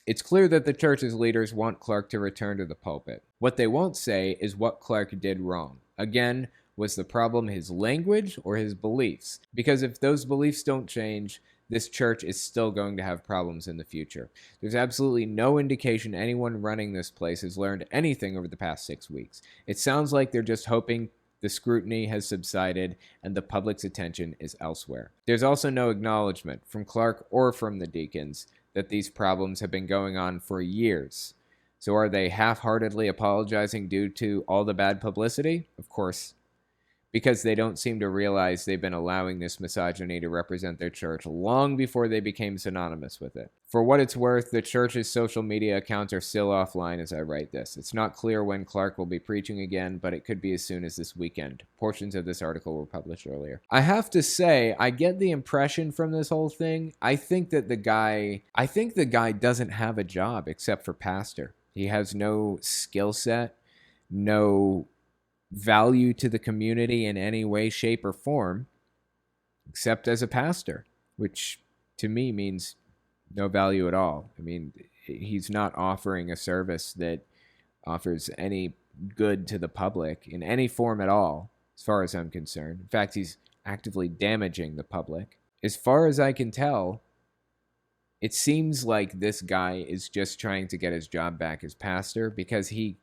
It's clear that the church's leaders want Clark to return to the pulpit. What they won't say is what Clark did wrong. Again, was the problem his language or his beliefs? Because if those beliefs don't change, this church is still going to have problems in the future. There's absolutely no indication anyone running this place has learned anything over the past 6 weeks. It sounds like they're just hoping the scrutiny has subsided and the public's attention is elsewhere. There's also no acknowledgement from Clark or from the deacons that these problems have been going on for years. So are they half-heartedly apologizing due to all the bad publicity? Of course, because they don't seem to realize they've been allowing this misogyny to represent their church long before they became synonymous with it. For what it's worth, the church's social media accounts are still offline as I write this. It's not clear when Clark will be preaching again, but it could be as soon as this weekend. Portions of this article were published earlier. I have to say, I get the impression from this whole thing, I think the guy doesn't have a job except for pastor. He has no skill set, no value to the community in any way, shape, or form, except as a pastor, which to me means no value at all. I mean, he's not offering a service that offers any good to the public in any form at all, as far as I'm concerned. In fact, he's actively damaging the public. As far as I can tell, it seems like this guy is just trying to get his job back as pastor because he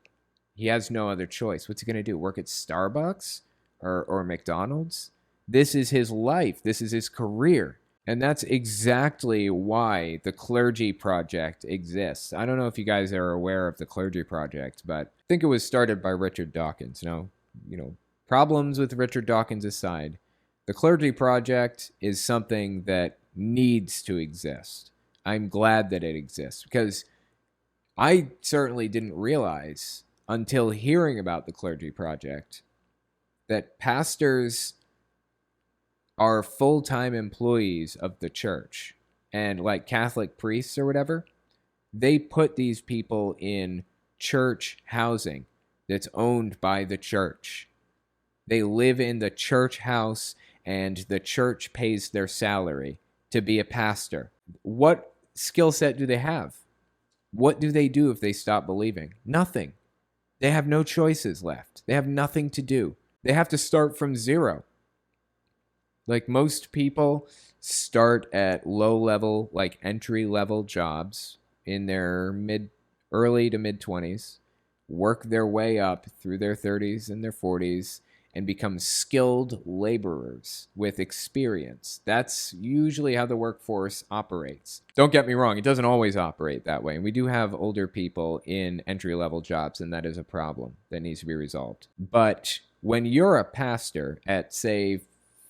has no other choice. What's he going to do? Work at Starbucks or McDonald's? This is his life. This is his career. And that's exactly why the Clergy Project exists. I don't know if you guys are aware of the Clergy Project, but I think it was started by Richard Dawkins. Problems with Richard Dawkins aside, the Clergy Project is something that needs to exist. I'm glad that it exists because I certainly didn't realize until hearing about the Clergy Project that pastors are full-time employees of the church. And like Catholic priests or whatever, they put these people in church housing that's owned by the church. They live in the church house and the church pays their salary to be a pastor. What skill set do they have? What do they do if they stop believing? Nothing. They have no choices left. They have nothing to do. They have to start from zero. Like most people start at low-level, like entry-level jobs in their early to mid-20s, work their way up through their 30s and their 40s, and become skilled laborers with experience. That's usually how the workforce operates. Don't get me wrong, it doesn't always operate that way. And we do have older people in entry-level jobs, and that is a problem that needs to be resolved. But when you're a pastor at, say,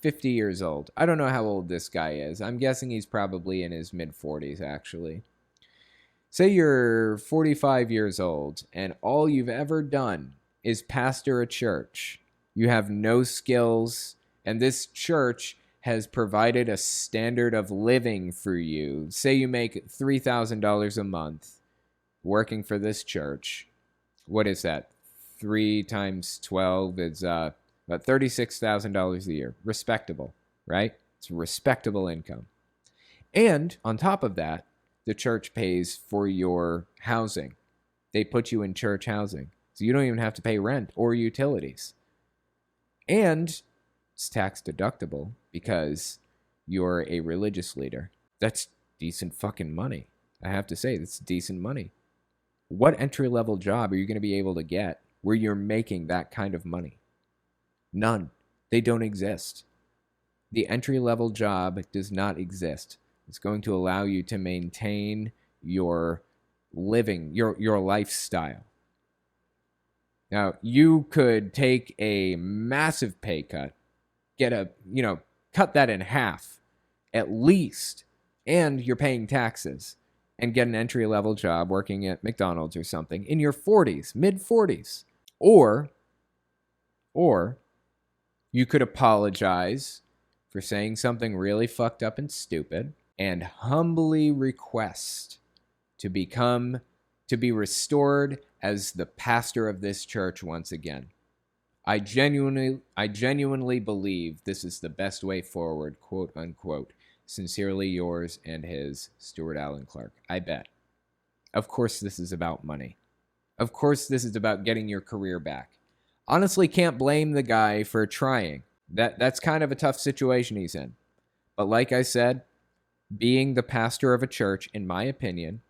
50 years old. I don't know how old this guy is. I'm guessing he's probably in his mid-40s, actually. Say you're 45 years old, and all you've ever done is pastor a church. You have no skills, and this church has provided a standard of living for you. Say you make $3,000 a month working for this church. What is that? 3 times 12 is about $36,000 a year. Respectable, right? It's a respectable income. And on top of that, the church pays for your housing. They put you in church housing. So you don't even have to pay rent or utilities. And it's tax deductible because you're a religious leader. That's decent fucking money. I have to say, that's decent money. What entry-level job are you going to be able to get where you're making that kind of money? None. They don't exist. The entry-level job does not exist. It's going to allow you to maintain your living, your lifestyle. Now, you could take a massive pay cut, cut that in half at least, and you're paying taxes, and get an entry-level job working at McDonald's or something in your 40s, mid-40s. Or you could apologize for saying something really fucked up and stupid and humbly request to be restored as the pastor of this church once again. I genuinely believe this is the best way forward, quote unquote. Sincerely yours and his, Stuart Allen Clark. I bet. Of course this is about money. Of course this is about getting your career back. Honestly, can't blame the guy for trying. That's kind of a tough situation he's in. But like I said, being the pastor of a church, in my opinion,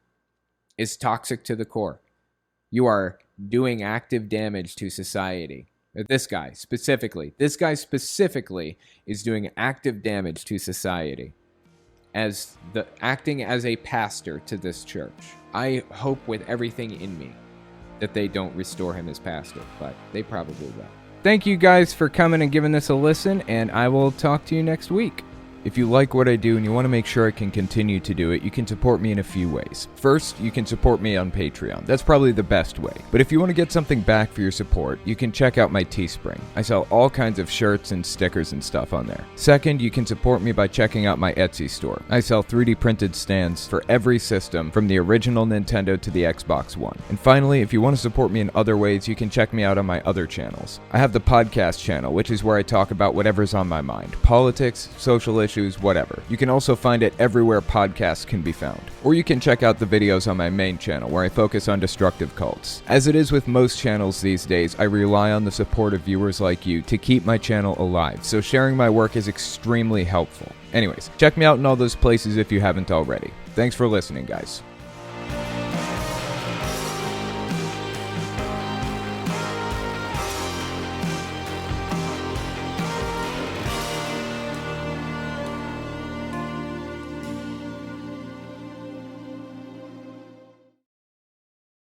is toxic to the core. You are doing active damage to society. This guy specifically is doing active damage to society as acting as a pastor to this church. I hope with everything in me that they don't restore him as pastor, but they probably will. Thank you guys for coming and giving this a listen, and I will talk to you next week. If you like what I do and you want to make sure I can continue to do it, you can support me in a few ways. First, you can support me on Patreon. That's probably the best way. But if you want to get something back for your support, you can check out my Teespring. I sell all kinds of shirts and stickers and stuff on there. Second, you can support me by checking out my Etsy store. I sell 3D printed stands for every system, from the original Nintendo to the Xbox One. And finally, if you want to support me in other ways, you can check me out on my other channels. I have the podcast channel, which is where I talk about whatever's on my mind. Politics, social issues, whatever. You can also find it everywhere podcasts can be found. Or you can check out the videos on my main channel where I focus on destructive cults. As it is with most channels these days, I rely on the support of viewers like you to keep my channel alive, so sharing my work is extremely helpful. Anyways, check me out in all those places if you haven't already. Thanks for listening, guys.